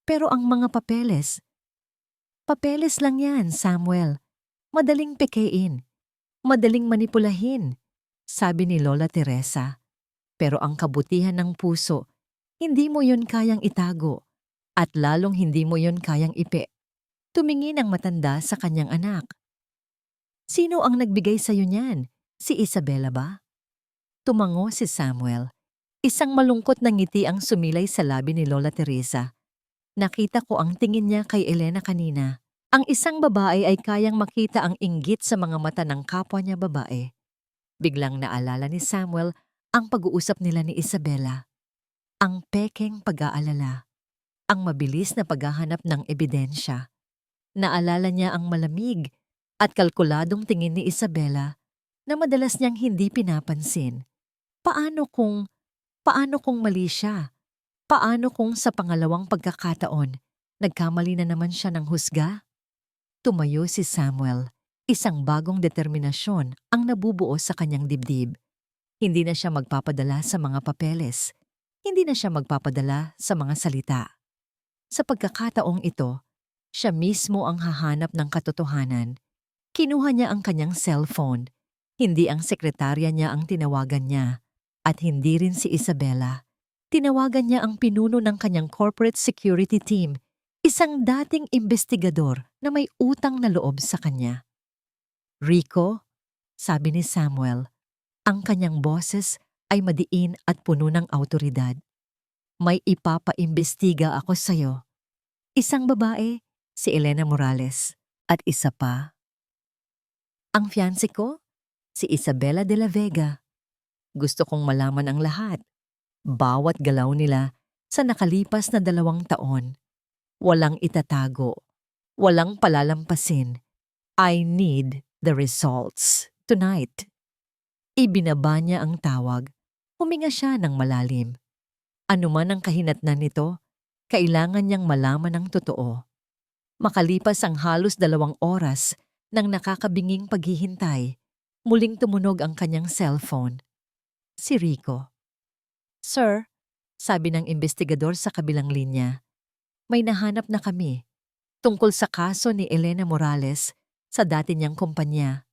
Pero ang mga papeles, papeles lang yan, Samuel. Madaling pekein, madaling manipulahin, sabi ni Lola Teresa. Pero ang kabutihan ng puso, hindi mo yon kayang itago at lalong hindi mo yon kayang Tumingin ang matanda sa kanyang anak. "Sino ang nagbigay sa'yo niyan? Si Isabela ba?" Tumango si Samuel. Isang malungkot na ngiti ang sumilay sa labi ni Lola Teresa. Nakita ko ang tingin niya kay Elena kanina. Ang isang babae ay kayang makita ang inggit sa mga mata ng kapwa niya babae. Biglang naalala ni Samuel ang pag-uusap nila ni Isabela. Ang pekeng pag-aalala. Ang mabilis na paghahanap ng ebidensya. Naalala niya ang malamig at kalkuladong tingin ni Isabela na madalas niyang hindi pinapansin. Paano kung mali siya? Paano kung sa pangalawang pagkakataon, nagkamali na naman siya ng husga? Tumayo si Samuel. Isang bagong determinasyon ang nabubuo sa kanyang dibdib. Hindi na siya magpapadala sa mga papeles. Hindi na siya magpapadala sa mga salita. Sa pagkakataong ito, siya mismo ang hahanap ng katotohanan. Kinuha niya ang kanyang cellphone. Hindi ang sekretarya niya ang tinawagan niya. At hindi rin si Isabela. Tinawagan niya ang pinuno ng kanyang corporate security team, isang dating investigador na may utang na loob sa kanya. "Rico," sabi ni Samuel, ang kanyang boses ay madiin at puno ng awtoridad. "May ipapaimbestiga ako sa'yo. Isang babae, si Elena Morales, at isa pa. Ang fiancé ko, si Isabela de la Vega. Gusto kong malaman ang lahat, bawat galaw nila sa nakalipas na 2 taon. Walang itatago. Walang palalampasin. I need the results tonight. Ibinaba niya ang tawag. Huminga siya ng malalim. Ano man ang kahinatnan nito, kailangan niyang malaman ang totoo. Makalipas ang halos 2 oras ng nakakabinging paghihintay, muling tumunog ang kanyang cellphone. Si Rico. Sir, sabi ng investigador sa kabilang linya, may nahanap na kami tungkol sa kaso ni Elena Morales sa dati niyang kumpanya.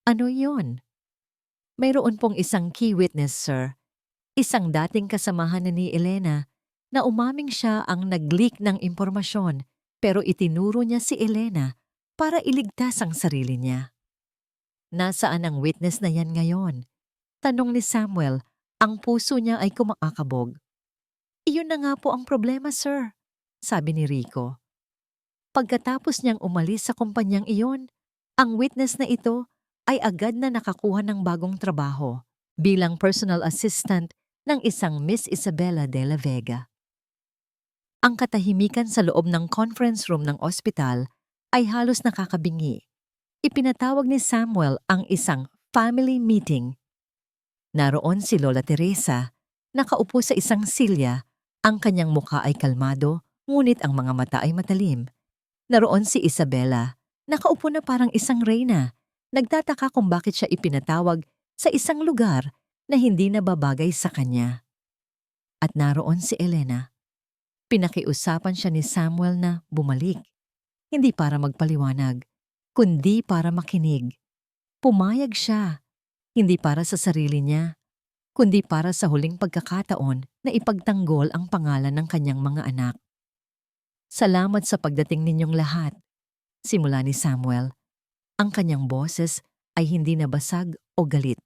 Ano yon? Mayroon pong isang key witness, sir. Isang dating kasamahan ni Elena na umaming siya ang nag-leak ng impormasyon pero itinuro niya si Elena para iligtas ang sarili niya. Nasaan ang witness na yan ngayon? Tanong ni Samuel, ang puso niya ay kumakabog. Iyon na nga po ang problema, sir, sabi ni Rico. Pagkatapos niyang umalis sa kumpanyang iyon, ang witness na ito ay agad na nakakuha ng bagong trabaho bilang personal assistant ng isang Miss Isabela de la Vega. Ang katahimikan sa loob ng conference room ng ospital ay halos nakakabingi. Ipinatawag ni Samuel ang isang family meeting. Naroon si Lola Teresa, nakaupo sa isang silya, ang kanyang mukha ay kalmado, ngunit ang mga mata ay matalim. Naroon si Isabela, nakaupo na parang isang reyna, nagtataka kung bakit siya ipinatawag sa isang lugar na hindi nababagay sa kanya. At naroon si Elena. Pinakiusapan siya ni Samuel na bumalik, hindi para magpaliwanag, kundi para makinig. Pumayag siya, hindi para sa sarili niya, kundi para sa huling pagkakataon na ipagtanggol ang pangalan ng kanyang mga anak. Salamat sa pagdating ninyong lahat. Simula ni Samuel. Ang kanyang boses ay hindi nabasag o galit.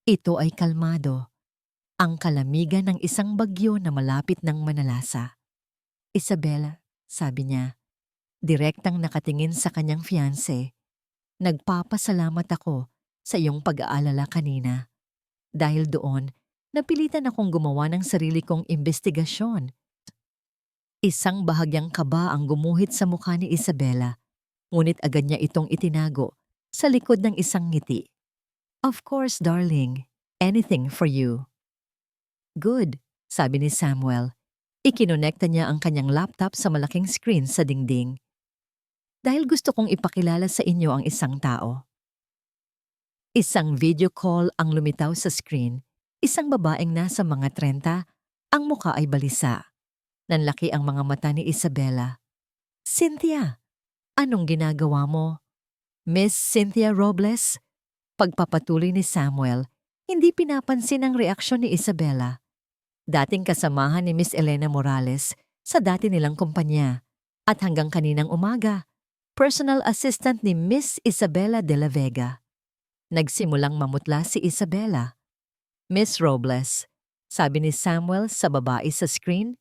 Ito ay kalmado. Ang kalamigan ng isang bagyo na malapit ng manalasa. Isabela, sabi niya, direktang nakatingin sa kanyang fiancé. Nagpapasalamat ako sa iyong pag-aalala kanina. Dahil doon, napilitan akong gumawa ng sarili kong investigasyon. Isang bahagyang kaba ang gumuhit sa mukha ni Isabela, ngunit agad niya itong itinago sa likod ng isang ngiti. Of course, darling. Anything for you. Good, sabi ni Samuel. Ikinonekta niya ang kanyang laptop sa malaking screen sa dingding. Dahil gusto kong ipakilala sa inyo ang isang tao. Isang video call ang lumitaw sa screen. Isang babaeng nasa mga 30, ang mukha ay balisa. Nanlaki ang mga mata ni Isabela. Cynthia, anong ginagawa mo? Miss Cynthia Robles? Pagpapatuloy ni Samuel, hindi pinapansin ang reaksyon ni Isabela. Dating kasamahan ni Miss Elena Morales sa dati nilang kumpanya at hanggang kaninang umaga, personal assistant ni Miss Isabela de la Vega. Nagsimulang mamutla si Isabela. Miss Robles, sabi ni Samuel sa babae sa screen,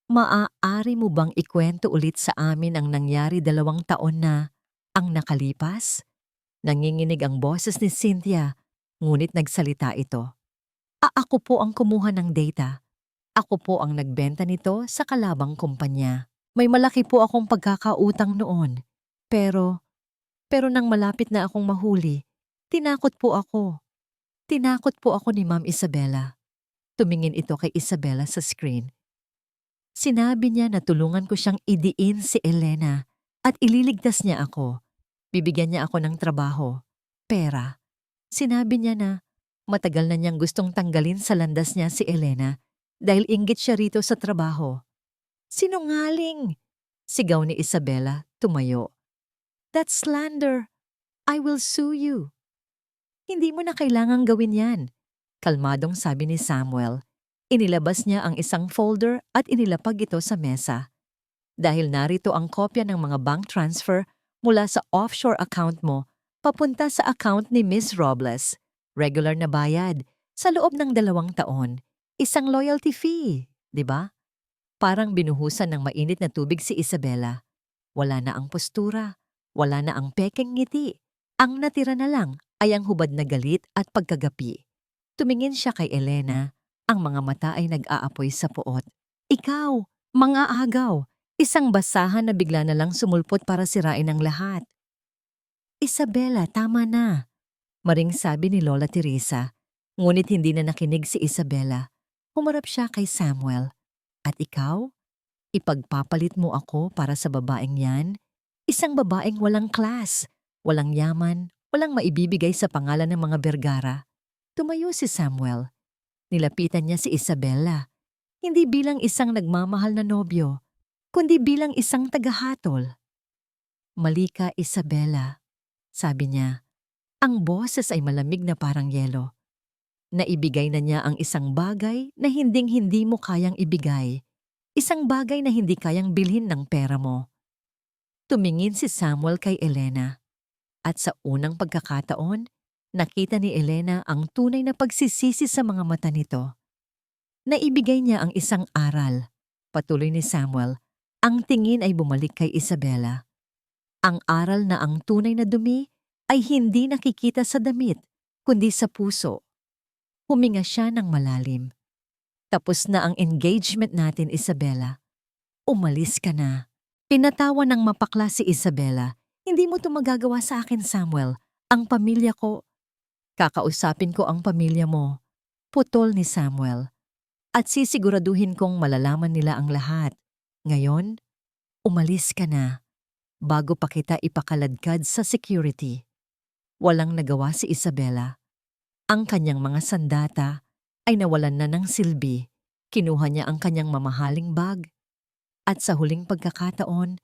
maaari mo bang ikwento ulit sa amin ang nangyari 2 taon na ang nakalipas? Nanginginig ang boses ni Cynthia, ngunit nagsalita ito. Ako po ang kumuha ng data. Ako po ang nagbenta nito sa kalabang kumpanya. May malaki po akong pagkakautang noon. Pero nang malapit na akong mahuli, tinakot po ako. Tinakot po ako ni Ma'am Isabela. Tumingin ito kay Isabela sa screen. Sinabi niya na tulungan ko siyang idiin si Elena at ililigtas niya ako. Bibigyan niya ako ng trabaho, pera. Sinabi niya na matagal na niyang gustong tanggalin sa landas niya si Elena dahil inggit siya rito sa trabaho. Sinungaling! Sigaw ni Isabela, tumayo. That's slander. I will sue you. Hindi mo na kailangang gawin yan. Kalmadong sabi ni Samuel. Inilabas niya ang isang folder at inilapag ito sa mesa. Dahil narito ang kopya ng mga bank transfer mula sa offshore account mo papunta sa account ni Miss Robles. Regular na bayad sa loob ng 2 taon. Isang loyalty fee, di ba? Parang binuhusan ng mainit na tubig si Isabela. Wala na ang postura, wala na ang pekeng ngiti. Ang natira na lang ay ang hubad na galit at pagkagapi. Tumingin siya kay Elena. Ang mga mata ay nag-aapoy sa puot. Ikaw, mga agaw, Isang basahan na bigla na lang sumulpot para sirain ang lahat. Isabela, tama na. Maring sabi ni Lola Teresa. Ngunit hindi na nakinig si Isabela. Humarap siya kay Samuel. At ikaw? Ipagpapalit mo ako para sa babaeng yan? Isang babaeng walang class, walang yaman, walang maibibigay sa pangalan ng mga Vergara. Tumayo si Samuel. Nilapitan niya si Isabela. Hindi bilang isang nagmamahal na nobyo, kundi bilang isang tagahatol. Mali ka, Isabela, sabi niya. Ang boses ay malamig na parang yelo. Naibigay na niya ang isang bagay na hinding-hindi mo kayang ibigay. Isang bagay na hindi kayang bilhin ng pera mo. Tumingin si Samuel kay Elena. At sa unang pagkakataon, nakita ni Elena ang tunay na pagsisisi sa mga mata nito. Naibigay niya ang isang aral. Patuloy ni Samuel, ang tingin ay bumalik kay Isabela. Ang aral na ang tunay na dumi ay hindi nakikita sa damit, kundi sa puso. Huminga siya ng malalim. Tapos na ang engagement natin, Isabela. Umalis ka na. Pinatawa ng mapakla si Isabela. Hindi mo ito magagawa sa akin, Samuel. Ang pamilya ko. Kakausapin ko ang pamilya mo. Putol ni Samuel. At sisiguraduhin kong malalaman nila ang lahat. Ngayon, umalis ka na. Bago pa kita ipakaladkad sa security. Walang nagawa si Isabela. Ang kanyang mga sandata ay nawalan na ng silbi. Kinuha niya ang kanyang mamahaling bag. At sa huling pagkakataon,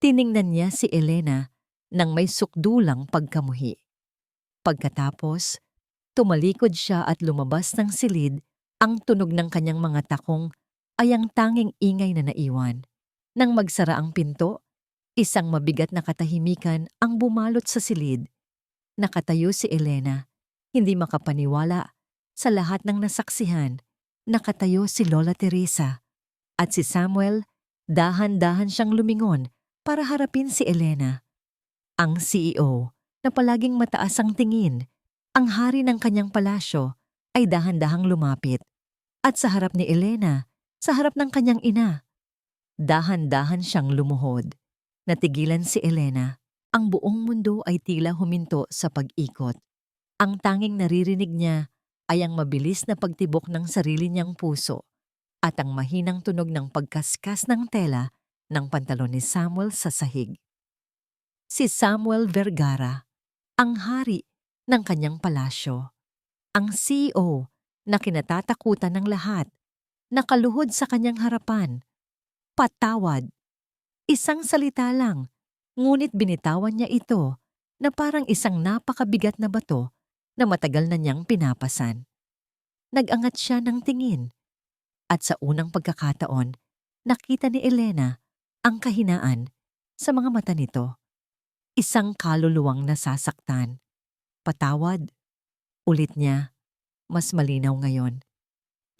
tiningnan niya si Elena nang may sukdulang pagkamuhi. Pagkatapos, tumalikod siya at lumabas ng silid. Ang tunog ng kanyang mga takong ay ang tanging ingay na naiwan. Nang magsara ang pinto, isang mabigat na katahimikan ang bumalot sa silid. Nakatayo si Elena, hindi makapaniwala. Sa lahat ng nasaksihan, nakatayo si Lola Teresa. At si Samuel, dahan-dahan siyang lumingon para harapin si Elena. Ang CEO, na palaging mataas ang tingin, ang hari ng kanyang palasyo, ay dahan-dahang lumapit. At sa harap ni Elena, sa harap ng kanyang ina, dahan-dahan siyang lumuhod. Natigilan si Elena. Ang buong mundo ay tila huminto sa pag-ikot. Ang tanging naririnig niya ay ang mabilis na pagtibok ng sarili niyang puso at ang mahinang tunog ng pagkaskas ng tela ng pantalon ni Samuel sa sahig. Si Samuel Vergara, ang hari ng kanyang palasyo, ang CEO na kinatatakutan ng lahat, nakaluhod sa kanyang harapan. Patawad. Isang salita lang, ngunit binitawan niya ito na parang isang napakabigat na bato na matagal na niyang pinapasan. Nag-angat siya ng tingin at sa unang pagkakataon, nakita ni Elena ang kahinaan sa mga mata nito. Isang kaluluwang nasasaktan. Patawad. Ulit niya, mas malinaw ngayon.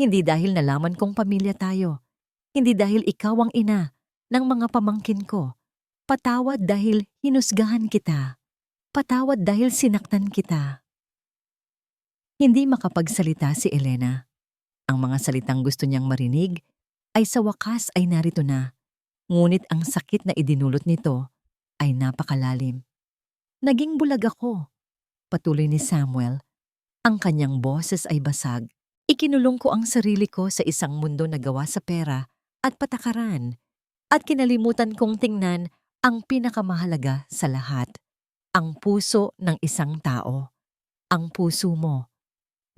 Hindi dahil nalaman kong pamilya tayo. Hindi dahil ikaw ang ina ng mga pamangkin ko. Patawad dahil hinusgahan kita. Patawad dahil sinaktan kita. Hindi makapagsalita si Elena. Ang mga salitang gusto niyang marinig ay sa wakas ay narito na. Ngunit ang sakit na idinulot nito ay napakalalim. Naging bulag ako. Patuloy ni Samuel. Ang kanyang boses ay basag. Ikinulong ko ang sarili ko sa isang mundo na gawa sa pera at patakaran. At kinalimutan kong tingnan ang pinakamahalaga sa lahat. Ang puso ng isang tao. Ang puso mo.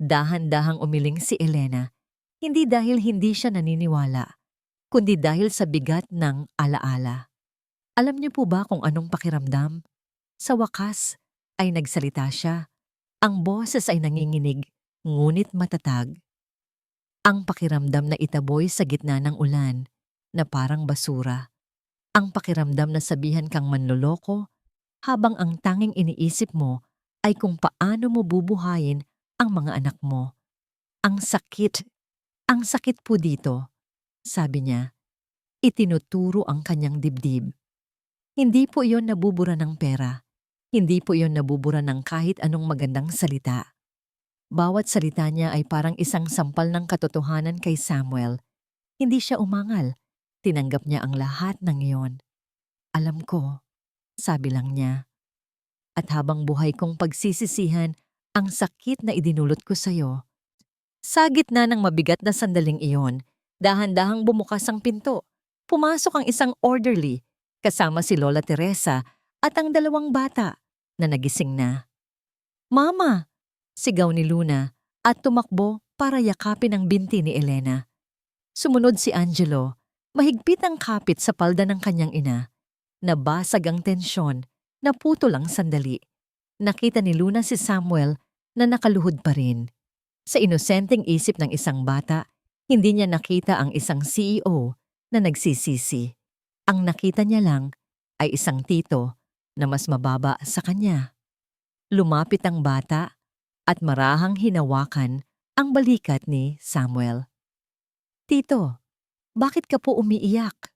Dahan-dahang umiling si Elena, hindi dahil hindi siya naniniwala, kundi dahil sa bigat ng alaala. Alam niyo po ba kung anong pakiramdam? Sa wakas ay nagsalita siya. Ang boses ay nanginginig, ngunit matatag. Ang pakiramdam na itaboy sa gitna ng ulan, na parang basura. Ang pakiramdam na sabihan kang manloloko, habang ang tanging iniisip mo ay kung paano mo bubuhayin ang mga anak mo. Ang sakit po dito, sabi niya. Itinuturo ang kanyang dibdib. Hindi po iyon nabubura ng pera. Hindi po iyon nabubura ng kahit anong magandang salita. Bawat salita niya ay parang isang sampal ng katotohanan kay Samuel. Hindi siya umangal. Tinanggap niya ang lahat ng iyon. Alam ko, sabi lang niya. At habang buhay kong pagsisisihan ang sakit na idinulot ko sa'yo. Sa gitna ng mabigat na sandaling iyon, dahan-dahang bumukas ang pinto. Pumasok ang isang orderly, kasama si Lola Teresa at ang dalawang bata na nagising na. "Mama!" sigaw ni Luna at tumakbo para yakapin ang binti ni Elena. Sumunod si Angelo, mahigpit ang kapit sa palda ng kanyang ina. Nabasag ang tensyon, naputol ang sandali. Nakita ni Luna si Samuel na nakaluhod pa rin. Sa inosenteng isip ng isang bata, hindi niya nakita ang isang CEO na nagsisisi. Ang nakita niya lang ay isang tito na mas mababa sa kanya. Lumapit ang bata at marahang hinawakan ang balikat ni Samuel. "Tito, bakit ka po umiiyak?"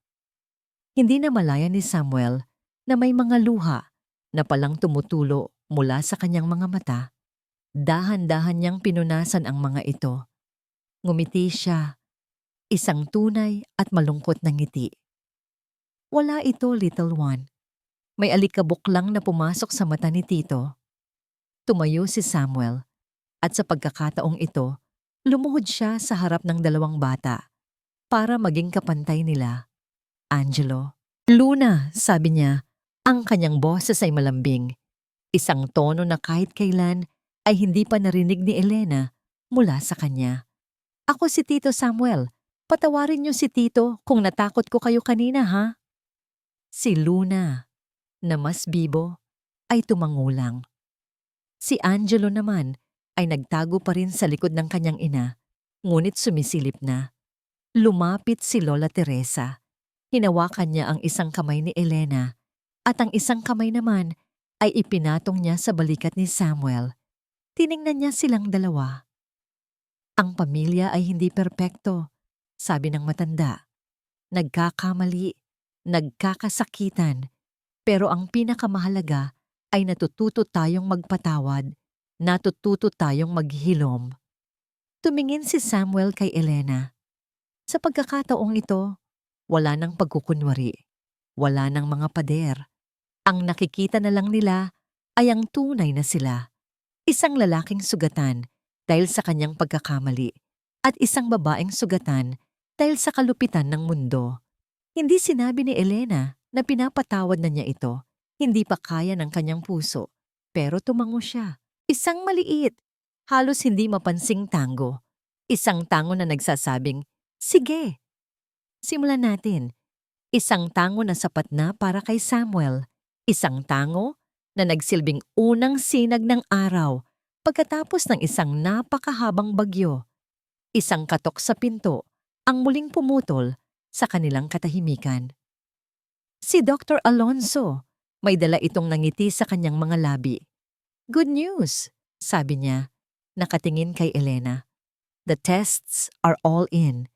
Hindi na malaya ni Samuel na may mga luha na palang tumutulo mula sa kanyang mga mata. Dahan-dahan niyang pinunasan ang mga ito. Ngumiti siya, isang tunay at malungkot na ngiti. "Wala ito, little one." May alikabok lang na pumasok sa mata ni Tito. Tumayo si Samuel at sa pagkakataong ito, lumuhod siya sa harap ng dalawang bata para maging kapantay nila. "Angelo." "Luna," sabi niya, ang kanyang boses ay malambing. Isang tono na kahit kailan ay hindi pa narinig ni Elena mula sa kanya. "Ako si Tito Samuel. Patawarin niyo si Tito kung natakot ko kayo kanina, ha?" Si Luna, na mas bibo, ay tumangulang. Si Angelo naman ay nagtago pa rin sa likod ng kanyang ina, ngunit sumisilip na. Lumapit si Lola Teresa. Hinawakan niya ang isang kamay ni Elena at ang isang kamay naman ay ipinatong niya sa balikat ni Samuel. Tiningnan niya silang dalawa. "Ang pamilya ay hindi perpekto," sabi ng matanda. "Nagkakamali, nagkakasakitan, pero ang pinakamahalaga ay natututo tayong magpatawad, natututo tayong maghilom." Tumingin si Samuel kay Elena. Sa pagkakataong ito, wala nang pagkukunwari, wala nang mga pader. Ang nakikita na lang nila ay ang tunay na sila. Isang lalaking sugatan dahil sa kanyang pagkakamali at isang babaeng sugatan dahil sa kalupitan ng mundo. Hindi sinabi ni Elena na pinapatawad na niya ito. Hindi pa kaya ng kanyang puso. Pero tumango siya. Isang maliit, halos hindi mapansing tango. Isang tango na nagsasabing, "Sige, simulan natin." Isang tango na sapat na para kay Samuel. Isang tango na nagsilbing unang sinag ng araw pagkatapos ng isang napakahabang bagyo. Isang katok sa pinto ang muling pumutol sa kanilang katahimikan. Si Dr. Alonso, may dala itong nangiti sa kanyang mga labi. "Good news," sabi niya, nakatingin kay Elena. "The tests are all in.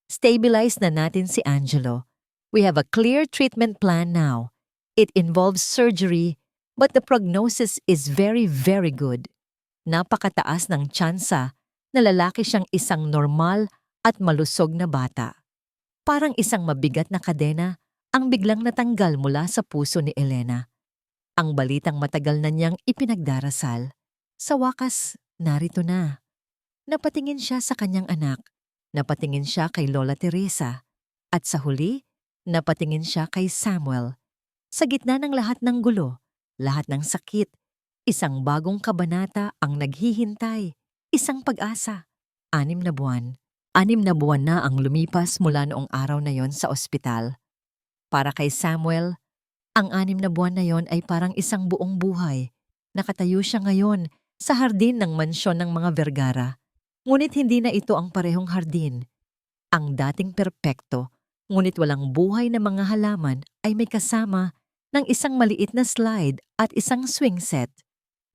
Stabilize na natin si Angelo. We have a clear treatment plan now. It involves surgery, but the prognosis is very, very good. Napakataas ng tsansa na lalaki siyang isang normal at malusog na bata." Parang isang mabigat na kadena ang biglang natanggal mula sa puso ni Elena. Ang balitang matagal na niyang ipinagdarasal. Sa wakas, narito na. Napatingin siya sa kanyang anak. Napatingin siya kay Lola Teresa. At sa huli, napatingin siya kay Samuel. Sa gitna ng lahat ng gulo, lahat ng sakit, isang bagong kabanata ang naghihintay. Isang pag-asa. 6 na buwan. 6 na buwan na ang lumipas mula noong araw na yon sa ospital. Para kay Samuel, ang 6 na buwan na yon ay parang isang buong buhay. Nakatayo siya ngayon sa hardin ng mansyon ng mga Vergara. Ngunit hindi na ito ang parehong hardin. Ang dating perpekto, ngunit walang buhay na mga halaman ay may kasama ng isang maliit na slide at isang swing set.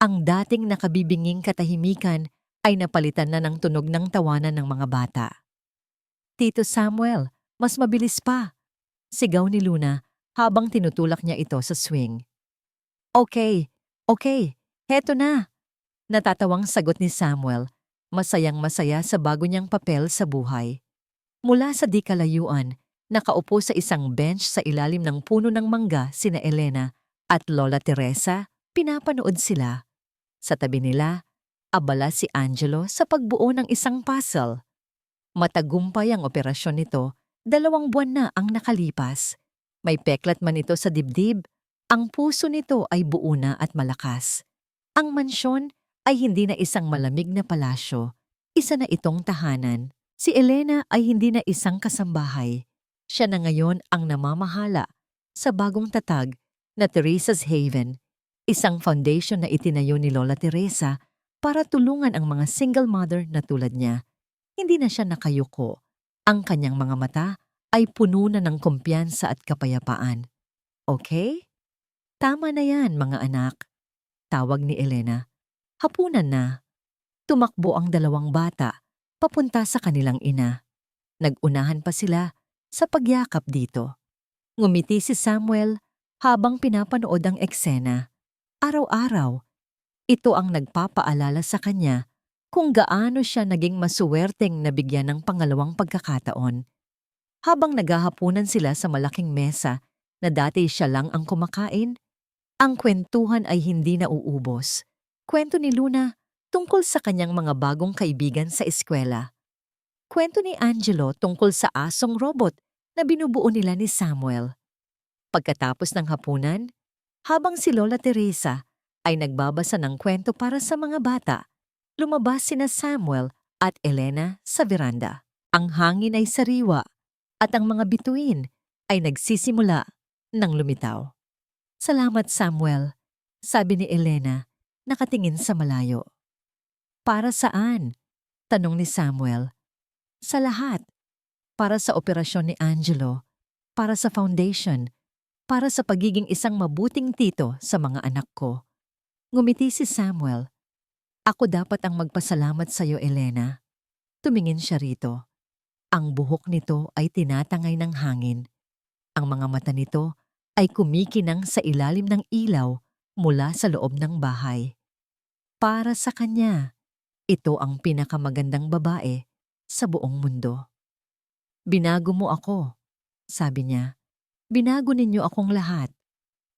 Ang dating nakabibinging katahimikan ay napalitan na ng tunog ng tawanan ng mga bata. "Tito Samuel, mas mabilis pa," sigaw ni Luna habang tinutulak niya ito sa swing. Okay, heto na." Natatawang sagot ni Samuel, masayang-masaya sa bago niyang papel sa buhay. Mula sa di kalayuan, Nakaupo sa isang bench sa ilalim ng puno ng mangga sina Elena at Lola Teresa, pinapanood sila. Sa tabi nila, abala si Angelo sa pagbuo ng isang puzzle. Matagumpay ang operasyon nito, 2 buwan na ang nakalipas. May peklat man ito sa dibdib, ang puso nito ay buo na at malakas. Ang mansyon ay hindi na isang malamig na palasyo, isa na itong tahanan. Si Elena ay hindi na isang kasambahay. Siya na ngayon ang namamahala sa bagong tatag na Teresa's Haven, isang foundation na itinayo ni Lola Teresa para tulungan ang mga single mother na tulad niya. Hindi na siya nakayuko. Ang kanyang mga mata ay puno na ng kumpiyansa at kapayapaan. Okay? Tama na yan, mga anak. Tawag ni Elena. Hapunan na. Tumakbo ang 2 bata papunta sa kanilang ina. Nag-unahan pa sila sa pagyakap dito. Ngumiti si Samuel habang pinapanood ang eksena. Araw-araw, ito ang nagpapaalala sa kanya kung gaano siya naging masuwerteng nabigyan ng pangalawang pagkakataon. Habang naghahapunan sila sa malaking mesa na dati siya lang ang kumakain, ang kwentuhan ay hindi nauubos. Kwento ni Luna tungkol sa kanyang mga bagong kaibigan sa eskwela. Kwento ni Angelo tungkol sa asong robot na binubuo nila ni Samuel. Pagkatapos ng hapunan, habang si Lola Teresa ay nagbabasa ng kwento para sa mga bata, lumabas sina Samuel at Elena sa veranda. Ang hangin ay sariwa at ang mga bituin ay nagsisimula ng lumitaw. Salamat, Samuel, sabi ni Elena, nakatingin sa malayo. Para saan? Tanong ni Samuel. Sa lahat. Para sa operasyon ni Angelo, para sa foundation, para sa pagiging isang mabuting tito sa mga anak ko. Ngumiti si Samuel. Ako dapat ang magpasalamat sa iyo, Elena. Tumingin siya rito. Ang buhok nito ay tinatangay ng hangin. Ang mga mata nito ay kumikinang sa ilalim ng ilaw mula sa loob ng bahay. Para sa kanya, ito ang pinakamagandang babae sa buong mundo. Binago mo ako, sabi niya. Binago ninyo akong lahat.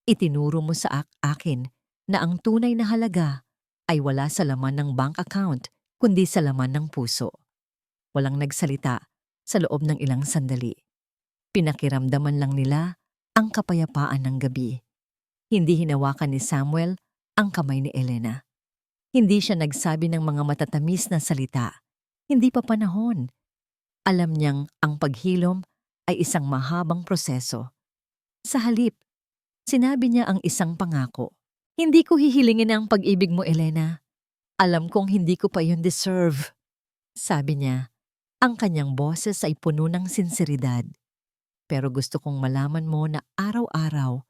Itinuro mo sa akin na ang tunay na halaga ay wala sa laman ng bank account kundi sa laman ng puso. Walang nagsalita sa loob ng ilang sandali. Pinakiramdaman lang nila ang kapayapaan ng gabi. Hindi hinawakan ni Samuel ang kamay ni Elena. Hindi siya nagsabi ng mga matatamis na salita. Hindi pa panahon. Alam niyang ang paghilom ay isang mahabang proseso. Sa halip, sinabi niya ang isang pangako. Hindi ko hihilingin ang pag-ibig mo, Elena. Alam kong hindi ko pa yun deserve. Sabi niya, ang kanyang boses ay puno ng sinseridad. Pero gusto kong malaman mo na araw-araw,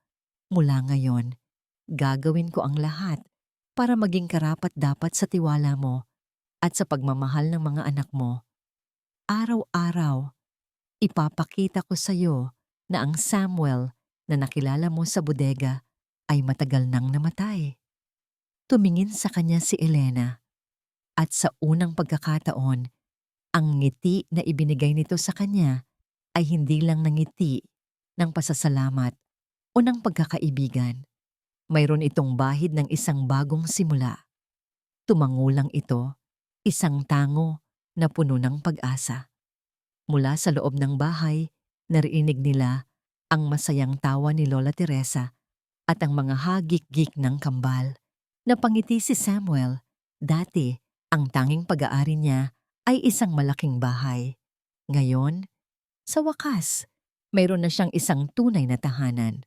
mula ngayon, gagawin ko ang lahat para maging karapat-dapat sa tiwala mo at sa pagmamahal ng mga anak mo. Araw-araw, ipapakita ko sa iyo na ang Samuel na nakilala mo sa bodega ay matagal nang namatay. Tumingin sa kanya si Elena at sa unang pagkakataon, ang ngiti na ibinigay nito sa kanya ay hindi lang nangiti ng pasasalamat o ng pagkakaibigan. Mayroon itong bahid ng isang bagong simula. Tumangulang ito, isang tango na puno ng pag-asa. Mula sa loob ng bahay, narinig nila ang masayang tawa ni Lola Teresa at ang mga hagik-gik ng kambal. Napangiti si Samuel. Dati, ang tanging pag-aari niya ay isang malaking bahay. Ngayon, sa wakas, mayroon na siyang isang tunay na tahanan.